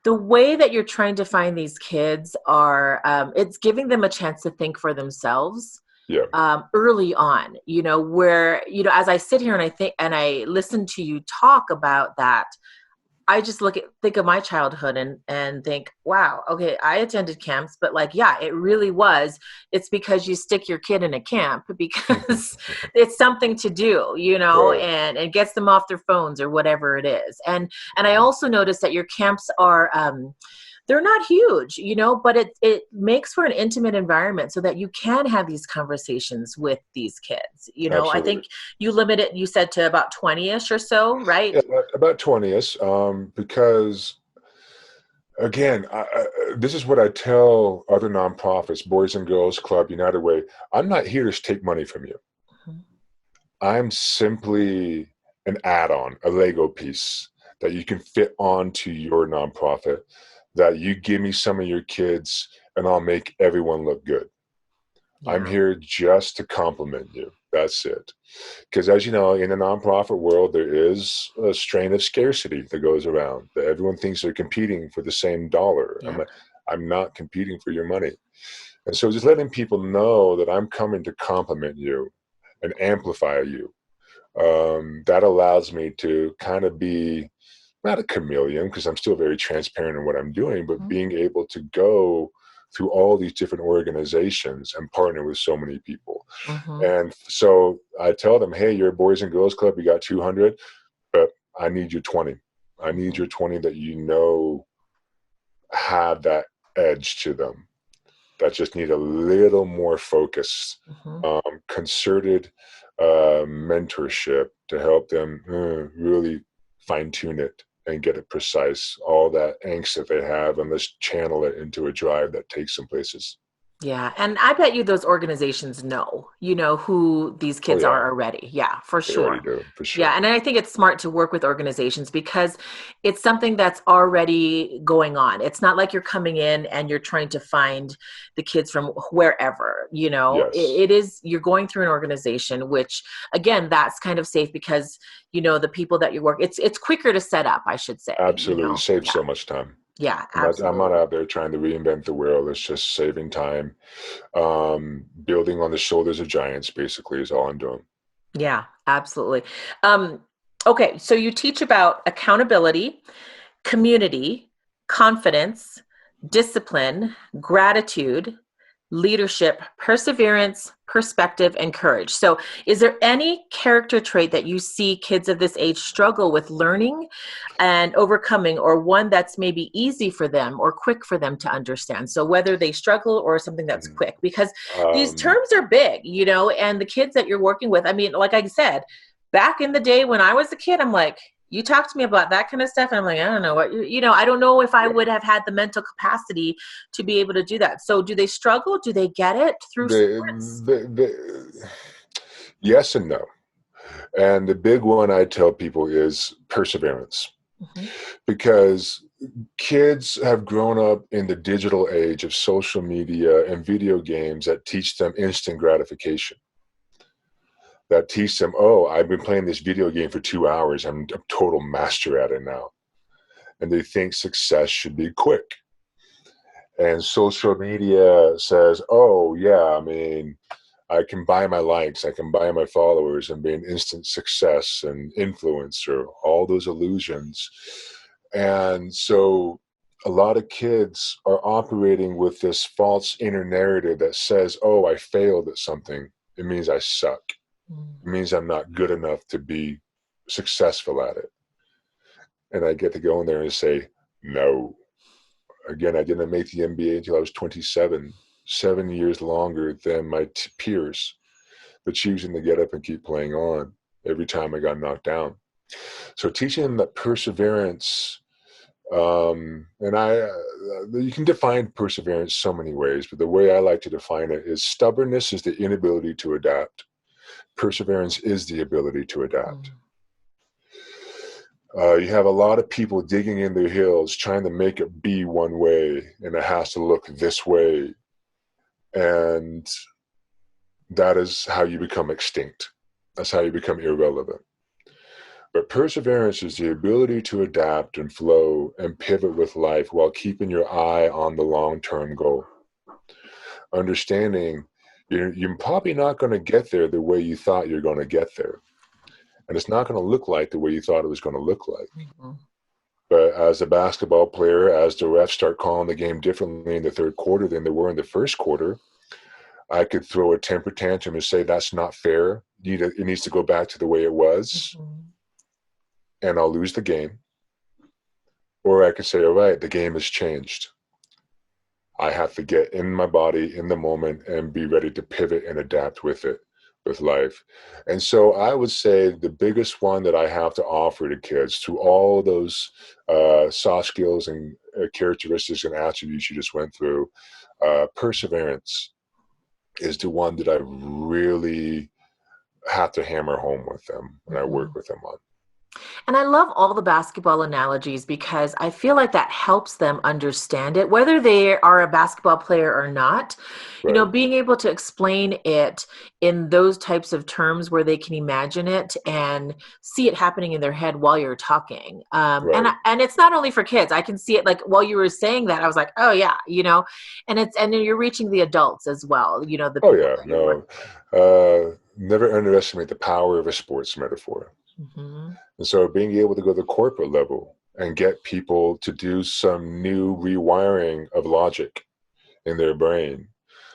F: the way that you're trying to find these kids are, it's giving them a chance to think for themselves. Early on, where, as I sit here and I think, and I listen to you talk about that, I just think of my childhood and think, wow, okay, I attended camps, but like, yeah, it really was. It's because you stick your kid in a camp because it's something to do, and it gets them off their phones or whatever it is. And I also noticed that your camps are, they're not huge, but it makes for an intimate environment so that you can have these conversations with these kids.
E: Absolutely.
F: I think you limit it, you said, to about 20-ish or so, right?
E: Yeah, about 20-ish, because again, this is what I tell other nonprofits, Boys and Girls Club, United Way. I'm not here to take money from you. I'm simply an add-on, a Lego piece that you can fit onto your nonprofit, that you give me some of your kids and I'll make everyone look good. I'm here just to compliment you. That's it. Because as you know, in the nonprofit world, there is a strain of scarcity that goes around. That everyone thinks they're competing for the same dollar. I'm not competing for your money. And so just letting people know that I'm coming to compliment you and amplify you, that allows me to kind of be not a chameleon, because I'm still very transparent in what I'm doing, but being able to go through all these different organizations and partner with so many people. And so I tell them, hey, you're a Boys and Girls Club, you got 200, but I need your 20. I need your 20 that have that edge to them, that just need a little more focus, concerted mentorship to help them really fine-tune it and get it precise, all that angst that they have, and let's channel it into a drive that takes them places.
F: Yeah. And I bet you those organizations know, who these kids are already. Yeah, for
E: They
F: sure.
E: already do, for sure.
F: Yeah. And I think it's smart to work with organizations because it's something that's already going on. It's not like you're coming in and you're trying to find the kids from wherever,
E: Yes.
F: It is, you're going through an organization, which again, that's kind of safe because, the people that you work, it's quicker to set up, I should say.
E: Absolutely. Saves so much time.
F: Yeah,
E: I'm not
F: absolutely.
E: out there trying to reinvent the wheel. It's just saving time, building on the shoulders of giants, basically, is all I'm doing.
F: Yeah, absolutely. Okay, so you teach about accountability, community, confidence, discipline, gratitude, leadership, perseverance, perspective, and courage. So is there any character trait that you see kids of this age struggle with learning and overcoming, or one that's maybe easy for them or quick for them to understand? So whether they struggle or something that's quick, because these
E: Um,
F: terms are big, and the kids that you're working with, I mean, like I said, back in the day when I was a kid, I'm like, you talk to me about that kind of stuff, and I'm like, I don't know what I don't know if I would have had the mental capacity to be able to do that. So do they struggle? Do they get it through
E: the,
F: sports?
E: yes and no. And the big one I tell people is perseverance,
F: Mhm.
E: because kids have grown up in the digital age of social media and video games that teach them instant gratification, that teach them, oh, I've been playing this video game for 2 hours. I'm a total master at it now. And they think success should be quick. And social media says, oh, yeah, I mean, I can buy my likes, I can buy my followers and be an instant success and influencer, all those illusions. And so a lot of kids are operating with this false inner narrative that says, oh, I failed at something. It means I suck. It means I'm not good enough to be successful at it. And I get to go in there and say, no. Again, I didn't make the NBA until I was 27, 7 years longer than my peers, but choosing to get up and keep playing on every time I got knocked down. So teaching them that perseverance, you can define perseverance so many ways, but the way I like to define it is stubbornness is the inability to adapt. Perseverance is the ability to adapt. You have a lot of people digging in their heels, trying to make it be one way, and it has to look this way. And that is how you become extinct. That's how you become irrelevant. But perseverance is the ability to adapt and flow and pivot with life while keeping your eye on the long-term goal. Understanding you're probably not going to get there the way you thought you're going to get there. And it's not going to look like the way you thought it was going to look like.
F: Mm-hmm.
E: But as a basketball player, as the refs start calling the game differently in the third quarter than they were in the first quarter, I could throw a temper tantrum and say, that's not fair. It needs to go back to the way it was.
F: Mm-hmm.
E: And I'll lose the game. Or I could say, all right, the game has changed. I have to get in my body in the moment and be ready to pivot and adapt with it, with life. And so I would say the biggest one that I have to offer to kids through all those soft skills and characteristics and attributes you just went through, perseverance is the one that I really have to hammer home with them and I work with them on.
F: And I love all the basketball analogies because I feel like that helps them understand it, whether they are a basketball player or not.
E: Right.
F: Being able to explain it in those types of terms where they can imagine it and see it happening in their head while you're talking.
E: Right.
F: And it's not only for kids. I can see it like while you were saying that, I was like, oh yeah, and then you're reaching the adults as well. The
E: Oh
F: people
E: yeah,
F: that you're working
E: never underestimate the power of a sports metaphor.
F: with. Mm-hmm.
E: And so being able to go to the corporate level and get people to do some new rewiring of logic in their brain.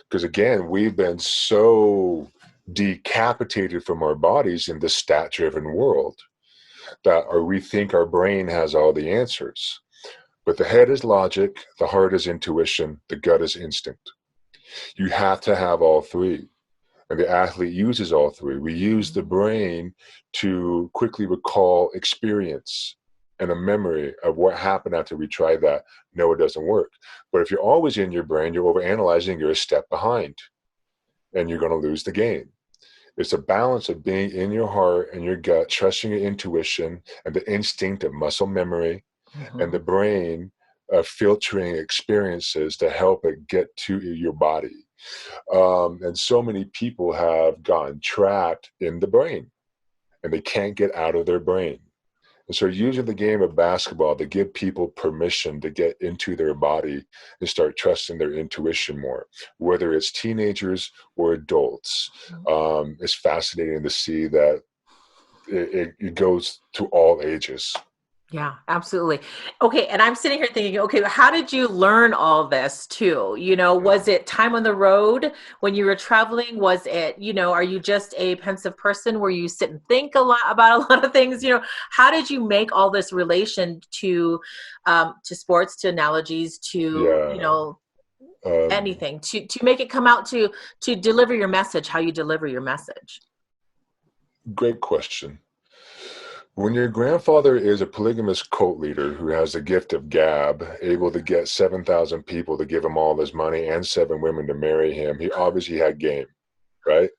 E: Because again, we've been so decapitated from our bodies in this stat-driven world that we think our brain has all the answers. But the head is logic, the heart is intuition, the gut is instinct. You have to have all three. And the athlete uses all three. We use the brain to quickly recall experience and a memory of what happened after we tried that. No, it doesn't work. But if you're always in your brain, you're overanalyzing, you're a step behind, and you're going to lose the game. It's a balance of being in your heart and your gut, trusting your intuition and the instinct of muscle memory, and the brain of filtering experiences to help it get to your body. And so many people have gotten trapped in the brain and they can't get out of their brain. And so using the game of basketball to give people permission to get into their body and start trusting their intuition more, whether it's teenagers or adults. It's fascinating to see that it goes to all ages.
F: Yeah, absolutely. Okay, and I'm sitting here thinking, okay, how did you learn all this too? Was it time on the road when you were traveling? Was it, are you just a pensive person where you sit and think a lot about a lot of things? How did you make all this relation to sports, to analogies, to,
E: Yeah. Um,
F: anything, to make it come out to deliver your message, how you deliver your message?
E: Great question. When your grandfather is a polygamist cult leader who has the gift of gab, able to get 7,000 people to give him all his money and 7 women to marry him, he obviously had game, right?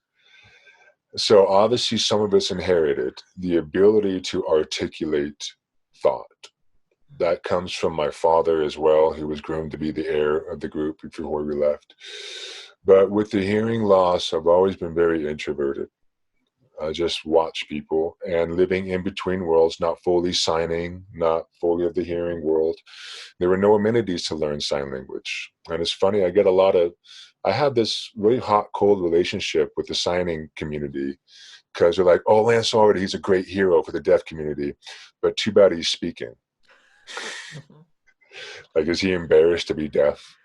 E: So obviously some of it's inherited, the ability to articulate thought. That comes from my father as well, who was groomed to be the heir of the group before we left. But with the hearing loss, I've always been very introverted. I just watch people and living in between worlds, not fully signing, not fully of the hearing world. There were no amenities to learn sign language. And it's funny, I have this really hot, cold relationship with the signing community because they're like, oh, Lance Allred, he's a great hero for the deaf community, but too bad he's speaking. Like, is he embarrassed to be deaf?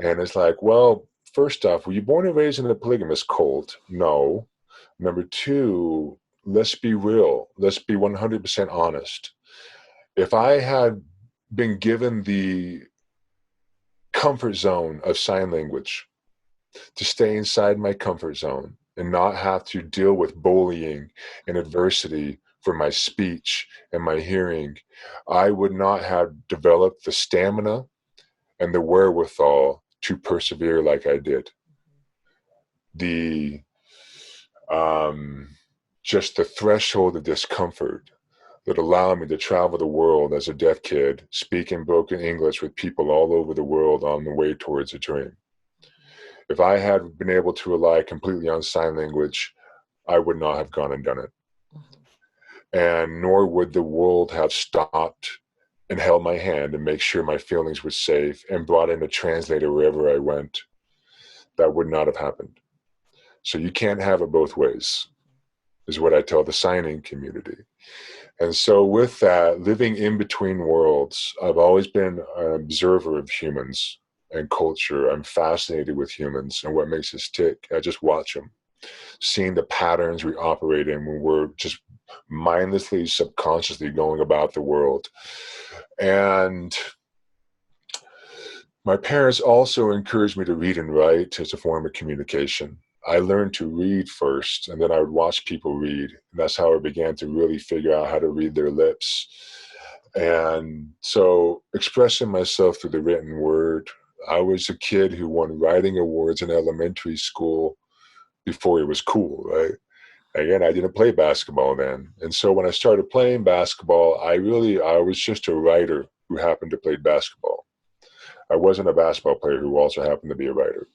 E: And it's like, well, first off, were you born and raised in a polygamous cult? No. Number two, let's be real. Let's be 100% honest. If I had been given the comfort zone of sign language, to stay inside my comfort zone and not have to deal with bullying and adversity for my speech and my hearing, I would not have developed the stamina and the wherewithal to persevere like I did. The just the threshold of discomfort that allowed me to travel the world as a deaf kid, speaking broken English with people all over the world on the way towards a dream. If I had been able to rely completely on sign language, I would not have gone and done it. And nor would the world have stopped and held my hand and make sure my feelings were safe and brought in a translator wherever I went. That would not have happened. So you can't have it both ways, is what I tell the signing community. And so with that, living in between worlds, I've always been an observer of humans and culture. I'm fascinated with humans and what makes us tick. I just watch them, seeing the patterns we operate in when we're just mindlessly, subconsciously going about the world. And my parents also encouraged me to read and write as a form of communication. I learned to read first, and then I would watch people read. And that's how I began to really figure out how to read their lips. And so expressing myself through the written word, I was a kid who won writing awards in elementary school before it was cool, right? Again, I didn't play basketball then. And so when I started playing basketball, I was just a writer who happened to play basketball. I wasn't a basketball player who also happened to be a writer.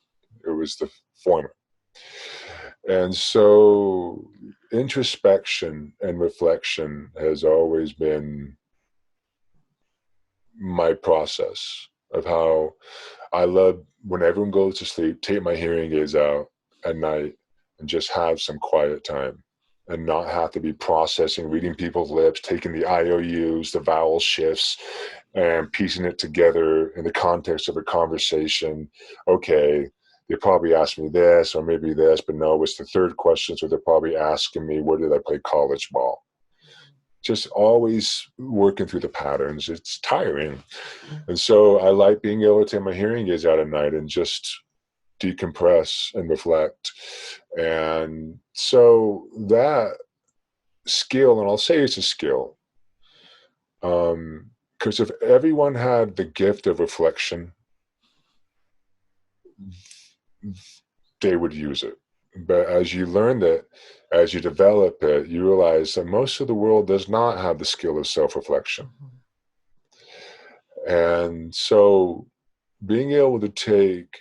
E: It was the former. And so introspection and reflection has always been my process of how I love when everyone goes to sleep, take my hearing aids out at night and just have some quiet time and not have to be processing, reading people's lips, taking the IOUs, the vowel shifts, and piecing it together in the context of a conversation. Okay, they probably asked me this or maybe this, but no, it's the third question. So they're probably asking me, where did I play college ball? Just always working through the patterns. It's tiring. And so I like being able to take my hearing aids out at night and just decompress and reflect. And so that skill, and I'll say it's a skill, because if everyone had the gift of reflection, they would use it. But as you learn it, as you develop it, you realize that most of the world does not have the skill of self-reflection. And so being able to take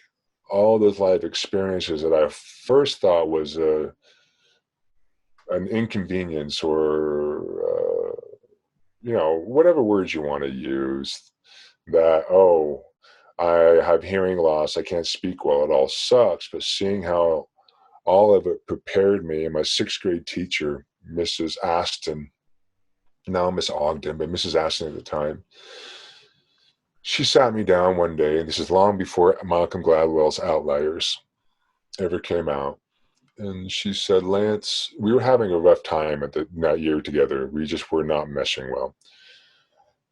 E: all those life experiences that I first thought was an inconvenience or, whatever words you want to use, that, oh, I have hearing loss, I can't speak well, it all sucks. But seeing how all of it prepared me, and my sixth grade teacher, Mrs. Aston, now Miss Ogden, but Mrs. Aston at the time. She sat me down one day, and this is long before Malcolm Gladwell's Outliers ever came out. And she said, Lance, we were having a rough time that year together. We just were not meshing well.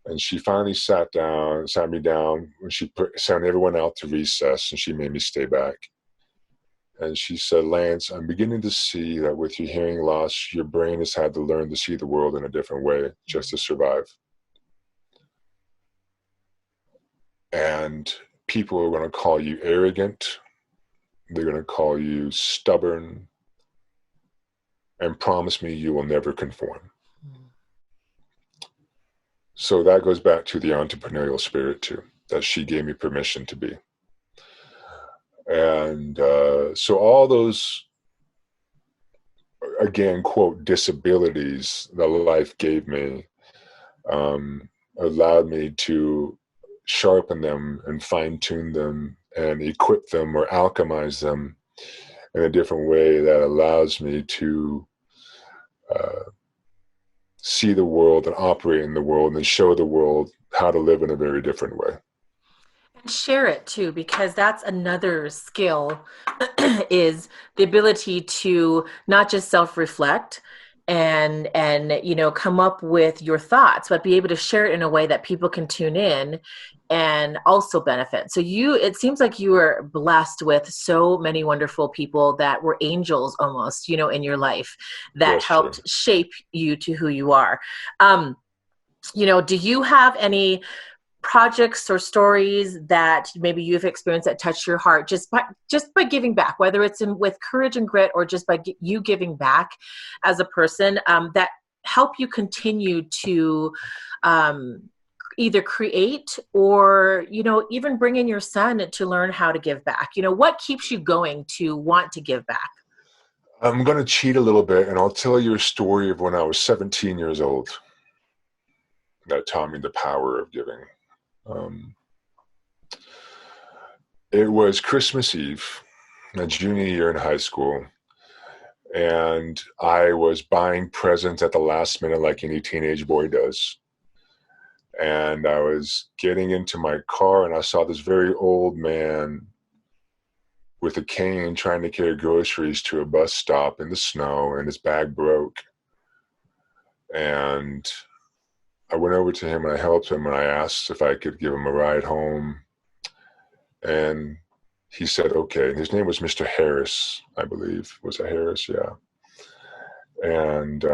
E: And she finally sat me down, and she sent everyone out to recess, and she made me stay back. And she said, Lance, I'm beginning to see that with your hearing loss, your brain has had to learn to see the world in a different way just to survive. And people are going to call you arrogant. They're going to call you stubborn, and promise me you will never conform. So that goes back to the entrepreneurial spirit too, that she gave me permission to be. And so all those, again, quote, disabilities that life gave me allowed me to sharpen them and fine-tune them and equip them or alchemize them in a different way that allows me to see the world and operate in the world and show the world how to live in a very different way.
F: And share it too, because that's another skill is the ability to not just self-reflect and come up with your thoughts, but be able to share it in a way that people can tune in and also benefit. So it seems like you were blessed with so many wonderful people that were angels almost, in your life that helped shape you to who you are. Do you have any projects or stories that maybe you've experienced that touch your heart just by giving back, whether it's with courage and grit or just by you giving back as a person, that help you continue to either create or, even bring in your son to learn how to give back? What keeps you going to want to give back?
E: I'm going to cheat a little bit, and I'll tell you a story of when I was 17 years old that taught me the power of giving. It was Christmas Eve, my junior year in high school, and I was buying presents at the last minute like any teenage boy does. And I was getting into my car, and I saw this very old man with a cane trying to carry groceries to a bus stop in the snow, and his bag broke. And I went over to him and I helped him, and I asked if I could give him a ride home. And he said, okay. His name was Mr. Harris, I believe. Was it Harris? Yeah. And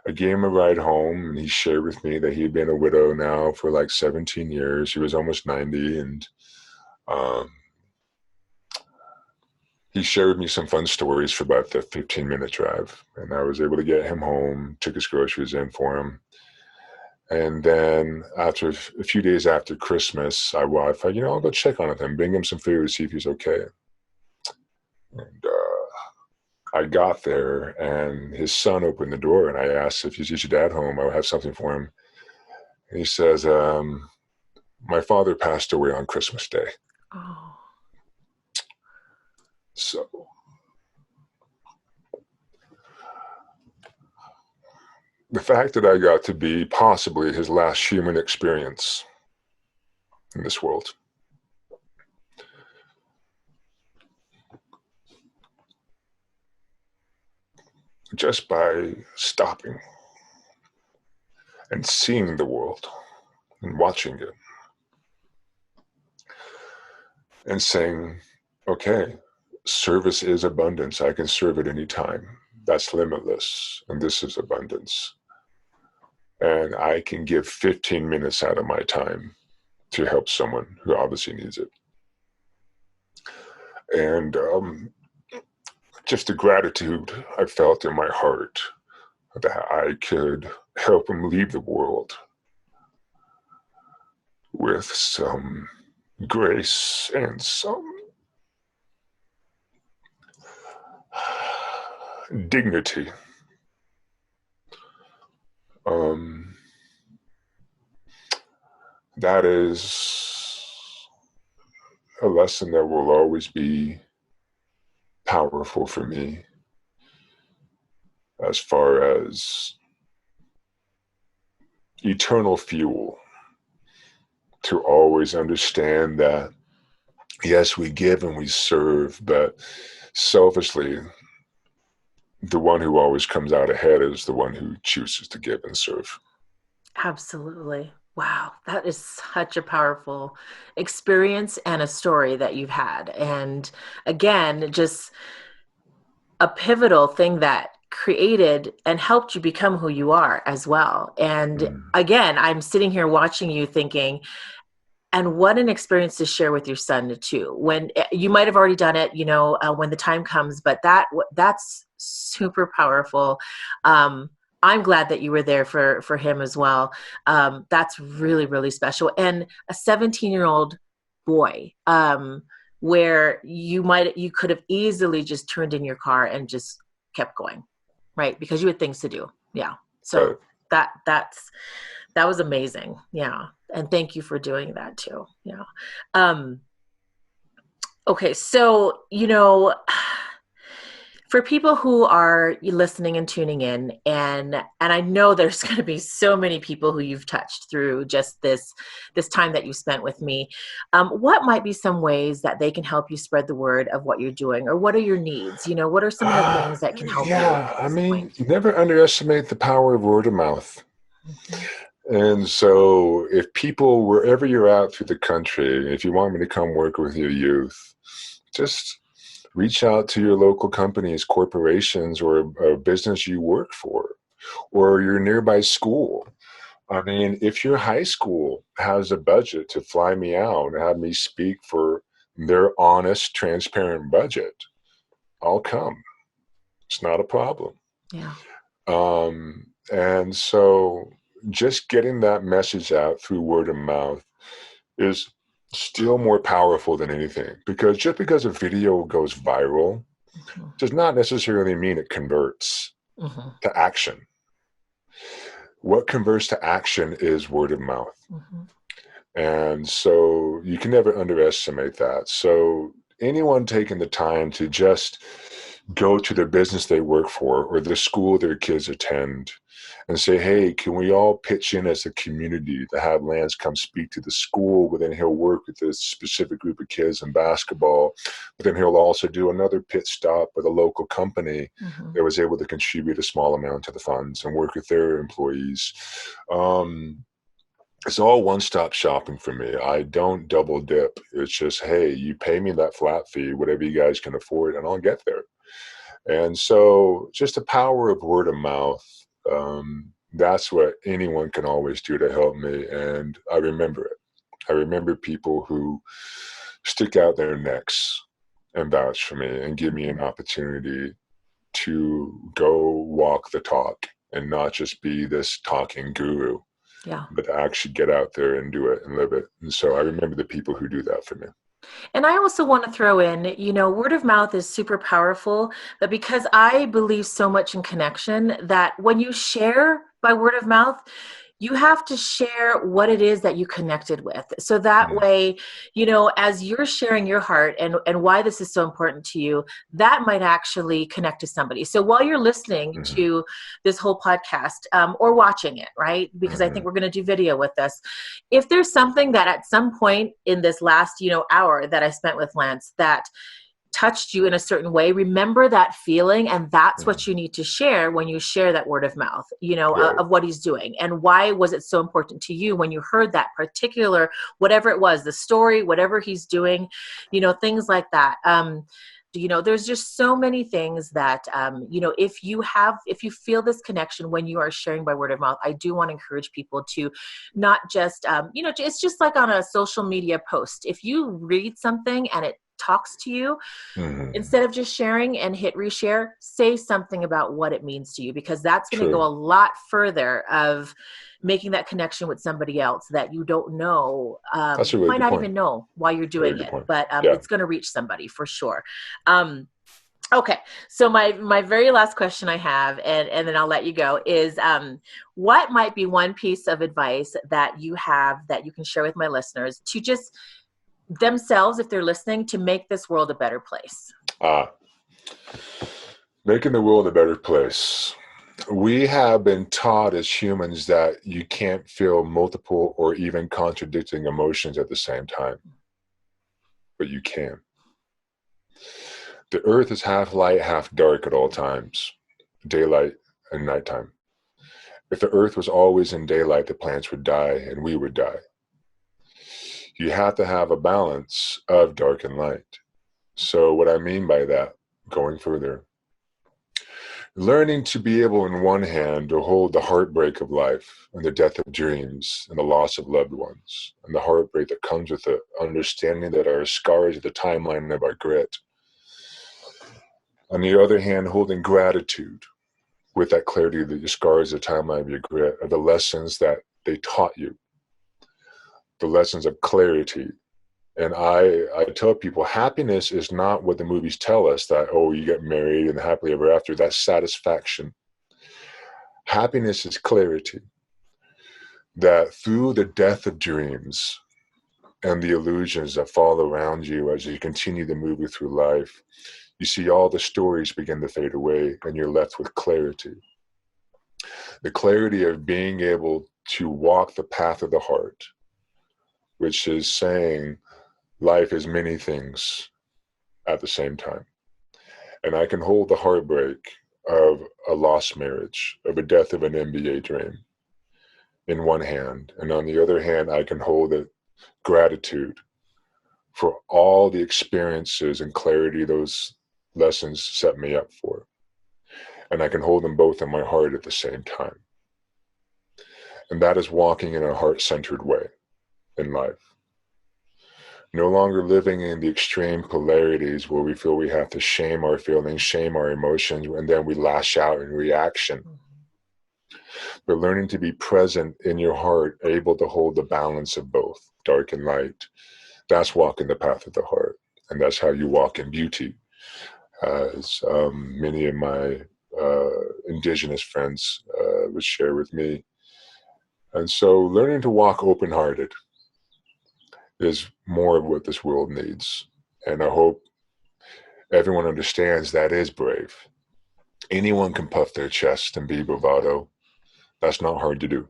E: I gave him a ride home, and he shared with me that he had been a widow now for like 17 years. He was almost 90. And he shared with me some fun stories for about the 15-minute drive. And I was able to get him home, took his groceries in for him. And then after a few days after Christmas, I thought, I'll go check on him, bring him some food, see if he's okay. And I got there, and his son opened the door, and I asked if he's your dad home, I would have something for him. And he says, my father passed away on Christmas Day.
F: Oh.
E: So the fact that I got to be possibly his last human experience in this world, just by stopping and seeing the world and watching it and saying, okay, service is abundance. I can serve at any time. That's limitless. And this is abundance. And I can give 15 minutes out of my time to help someone who obviously needs it. And just the gratitude I felt in my heart that I could help him leave the world with some grace and some dignity. That is a lesson that will always be powerful for me as far as eternal fuel to always understand that, yes, we give and we serve, but selfishly, the one who always comes out ahead is the one who chooses to give and serve.
F: Absolutely. Wow, that is such a powerful experience and a story that you've had. And again, just a pivotal thing that created and helped you become who you are as well. And again, I'm sitting here watching you thinking, and what an experience to share with your son too. When you might have already done it, when the time comes, but that's super powerful. I'm glad that you were there for him as well. That's really, really special. And a 17-year-old boy, where you could have easily just turned in your car and just kept going, right? Because you had things to do. Yeah. So that was amazing. Yeah. And thank you for doing that too. Yeah. Okay. So, for people who are listening and tuning in, and I know there's going to be so many people who you've touched through just this time that you spent with me, what might be some ways that they can help you spread the word of what you're doing, or what are your needs? What are some of the things that can help you?
E: Yeah, I mean, never underestimate the power of word of mouth. Mm-hmm. And so if people, wherever you're at through the country, if you want me to come work with your youth, just reach out to your local companies, corporations, or a business you work for, or your nearby school. I mean, if your high school has a budget to fly me out and have me speak for their honest, transparent budget, I'll come. It's not a problem.
F: Yeah.
E: And so just getting that message out through word of mouth is still more powerful than anything, because just because a video goes viral does not necessarily mean it converts to action. What converts to action is word of mouth. And so you can never underestimate that. So anyone taking the time to just go to the business they work for or the school their kids attend and say, hey, can we all pitch in as a community to have Lance come speak to the school, but then he'll work with this specific group of kids in basketball, but then he'll also do another pit stop with a local company that was able to contribute a small amount to the funds and work with their employees. It's all one-stop shopping for me. I don't double dip. It's just, hey, you pay me that flat fee, whatever you guys can afford, and I'll get there. And so just the power of word of mouth, that's what anyone can always do to help me. And I remember it. I remember people who stick out their necks and vouch for me and give me an opportunity to go walk the talk and not just be this talking guru. Yeah. But to actually get out there and do it and live it. And so I remember the people who do that for me.
F: And I also want to throw in, word of mouth is super powerful, but because I believe so much in connection, that when you share by word of mouth, you have to share what it is that you connected with. So that way, as you're sharing your heart and why this is so important to you, that might actually connect to somebody. So while you're listening to this whole podcast or watching it, right? Because I think we're going to do video with this. If there's something that at some point in this last, hour that I spent with Lance that touched you in a certain way, remember that feeling, and that's what you need to share when you share that word of mouth, of what he's doing. And why was it so important to you when you heard that particular, whatever it was, the story, whatever he's doing, things like that. There's just so many things that, if you feel this connection when you are sharing by word of mouth, I do want to encourage people to not just, it's just like on a social media post. If you read something and it talks to you, instead of just sharing and hit reshare, say something about what it means to you, because that's going to go a lot further of making that connection with somebody else that you don't know,
E: that's a really
F: might not
E: point.
F: even know why you're doing it, but it's going to reach somebody for sure. Okay, so my very last question I have, and then I'll let you go, is what might be one piece of advice that you have that you can share with my listeners to just themselves, if they're listening, to make this world a better place?
E: Making the world a better place. We have been taught as humans that you can't feel multiple or even contradicting emotions at the same time, but you can. The earth is half light, half dark at all times, daylight and nighttime. If the earth was always in daylight, the plants would die and we would die. You have to have a balance of dark and light. So what I mean by that, going further, learning to be able in one hand to hold the heartbreak of life and the death of dreams and the loss of loved ones and the heartbreak that comes with it, understanding that our scars are the timeline of our grit. On the other hand, holding gratitude with that clarity that your scars are the timeline of your grit are the lessons that they taught you, the lessons of clarity. And I tell people, happiness is not what the movies tell us, that, oh, you get married and happily ever after. That's satisfaction. Happiness is clarity, that through the death of dreams and the illusions that fall around you as you continue to move through life, you see all the stories begin to fade away and you're left with clarity. The clarity of being able to walk the path of the heart, which is saying life is many things at the same time. And I can hold the heartbreak of a lost marriage, of a death of an NBA dream in one hand. And on the other hand, I can hold it gratitude for all the experiences and clarity those lessons set me up for. And I can hold them both in my heart at the same time. And that is walking in a heart-centered way in life. No longer living in the extreme polarities where we feel we have to shame our feelings, shame our emotions, and then we lash out in reaction. But learning to be present in your heart, able to hold the balance of both, dark and light. That's walking the path of the heart. And that's how you walk in beauty. As many of my indigenous friends would share with me. And so learning to walk open-hearted is more of what this world needs. And I hope everyone understands that is brave. Anyone can puff their chest and be bravado. That's not hard to do.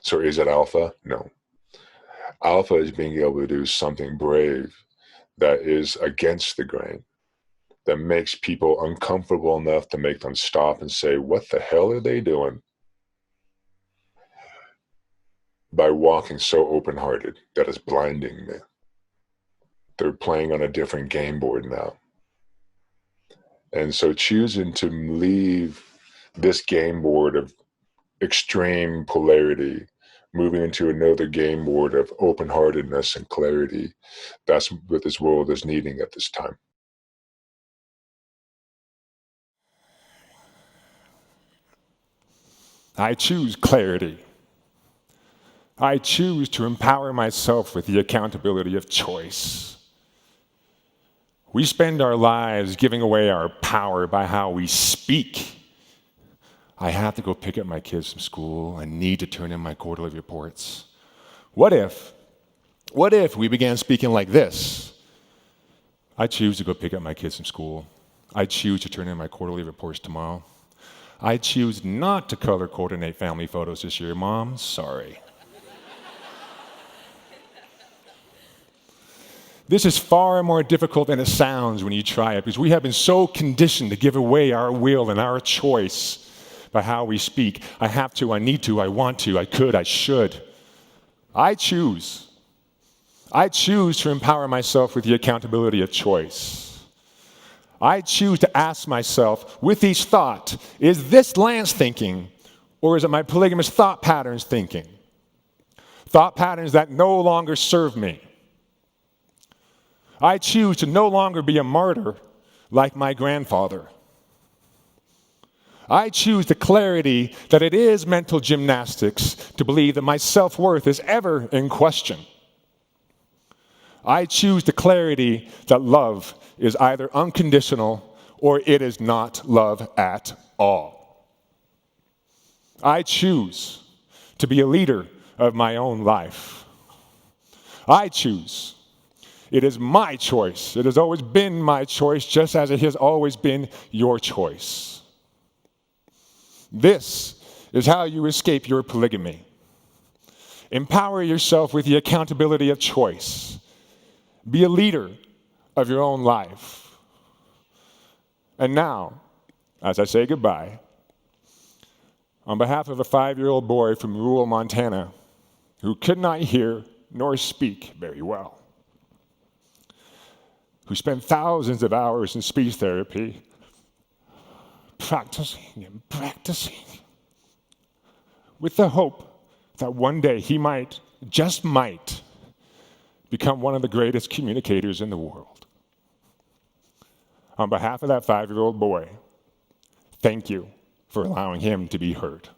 E: So is it alpha? No. Alpha is being able to do something brave that is against the grain, that makes people uncomfortable enough to make them stop and say, what the hell are they doing? By walking so open-hearted that it's blinding me. They're playing on a different game board now. And so choosing to leave this game board of extreme polarity, moving into another game board of open-heartedness and clarity, that's what this world is needing at this time.
A: I choose clarity. I choose to empower myself with the accountability of choice. We spend our lives giving away our power by how we speak. I have to go pick up my kids from school. I need to turn in my quarterly reports. What if we began speaking like this? I choose to go pick up my kids from school. I choose to turn in my quarterly reports tomorrow. I choose not to color coordinate family photos this year, Mom. Sorry. This is far more difficult than it sounds when you try it, because we have been so conditioned to give away our will and our choice by how we speak. I have to, I need to, I want to, I could, I should. I choose. I choose to empower myself with the accountability of choice. I choose to ask myself, with each thought, is this Lance thinking, or is it my polygamist thought patterns thinking? Thought patterns that no longer serve me. I choose to no longer be a martyr like my grandfather. I choose the clarity that it is mental gymnastics to believe that my self-worth is ever in question. I choose the clarity that love is either unconditional or it is not love at all. I choose to be a leader of my own life. I choose. It is my choice. It has always been my choice, just as it has always been your choice. This is how you escape your polygamy. Empower yourself with the accountability of choice. Be a leader of your own life. And now, as I say goodbye, on behalf of a 5-year-old boy from rural Montana who could not hear nor speak very well, who spent thousands of hours in speech therapy, practicing and practicing, with the hope that one day he might, just might, become one of the greatest communicators in the world. On behalf of that 5-year-old boy, thank you for allowing him to be heard.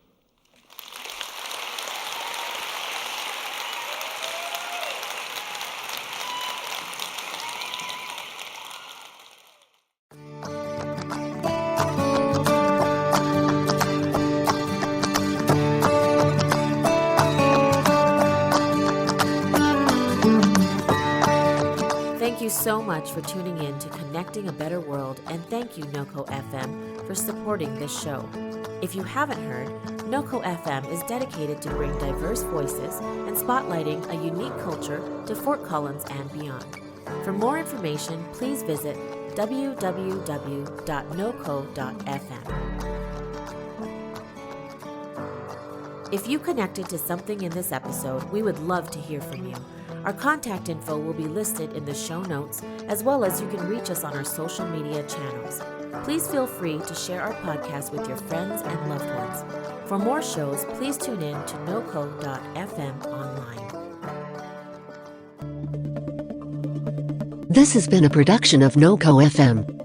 D: Thank you so much for tuning in to Connecting a Better World, and thank you, NOCO FM, for supporting this show. If you haven't heard, NOCO FM is dedicated to bring diverse voices and spotlighting a unique culture to Fort Collins and beyond. For more information, please visit www.noco.fm. If you connected to something in this episode, we would love to hear from you. Our contact info will be listed in the show notes, as well as you can reach us on our social media channels. Please feel free to share our podcast with your friends and loved ones. For more shows, please tune in to noco.fm online.
G: This has been a production of NOCO FM.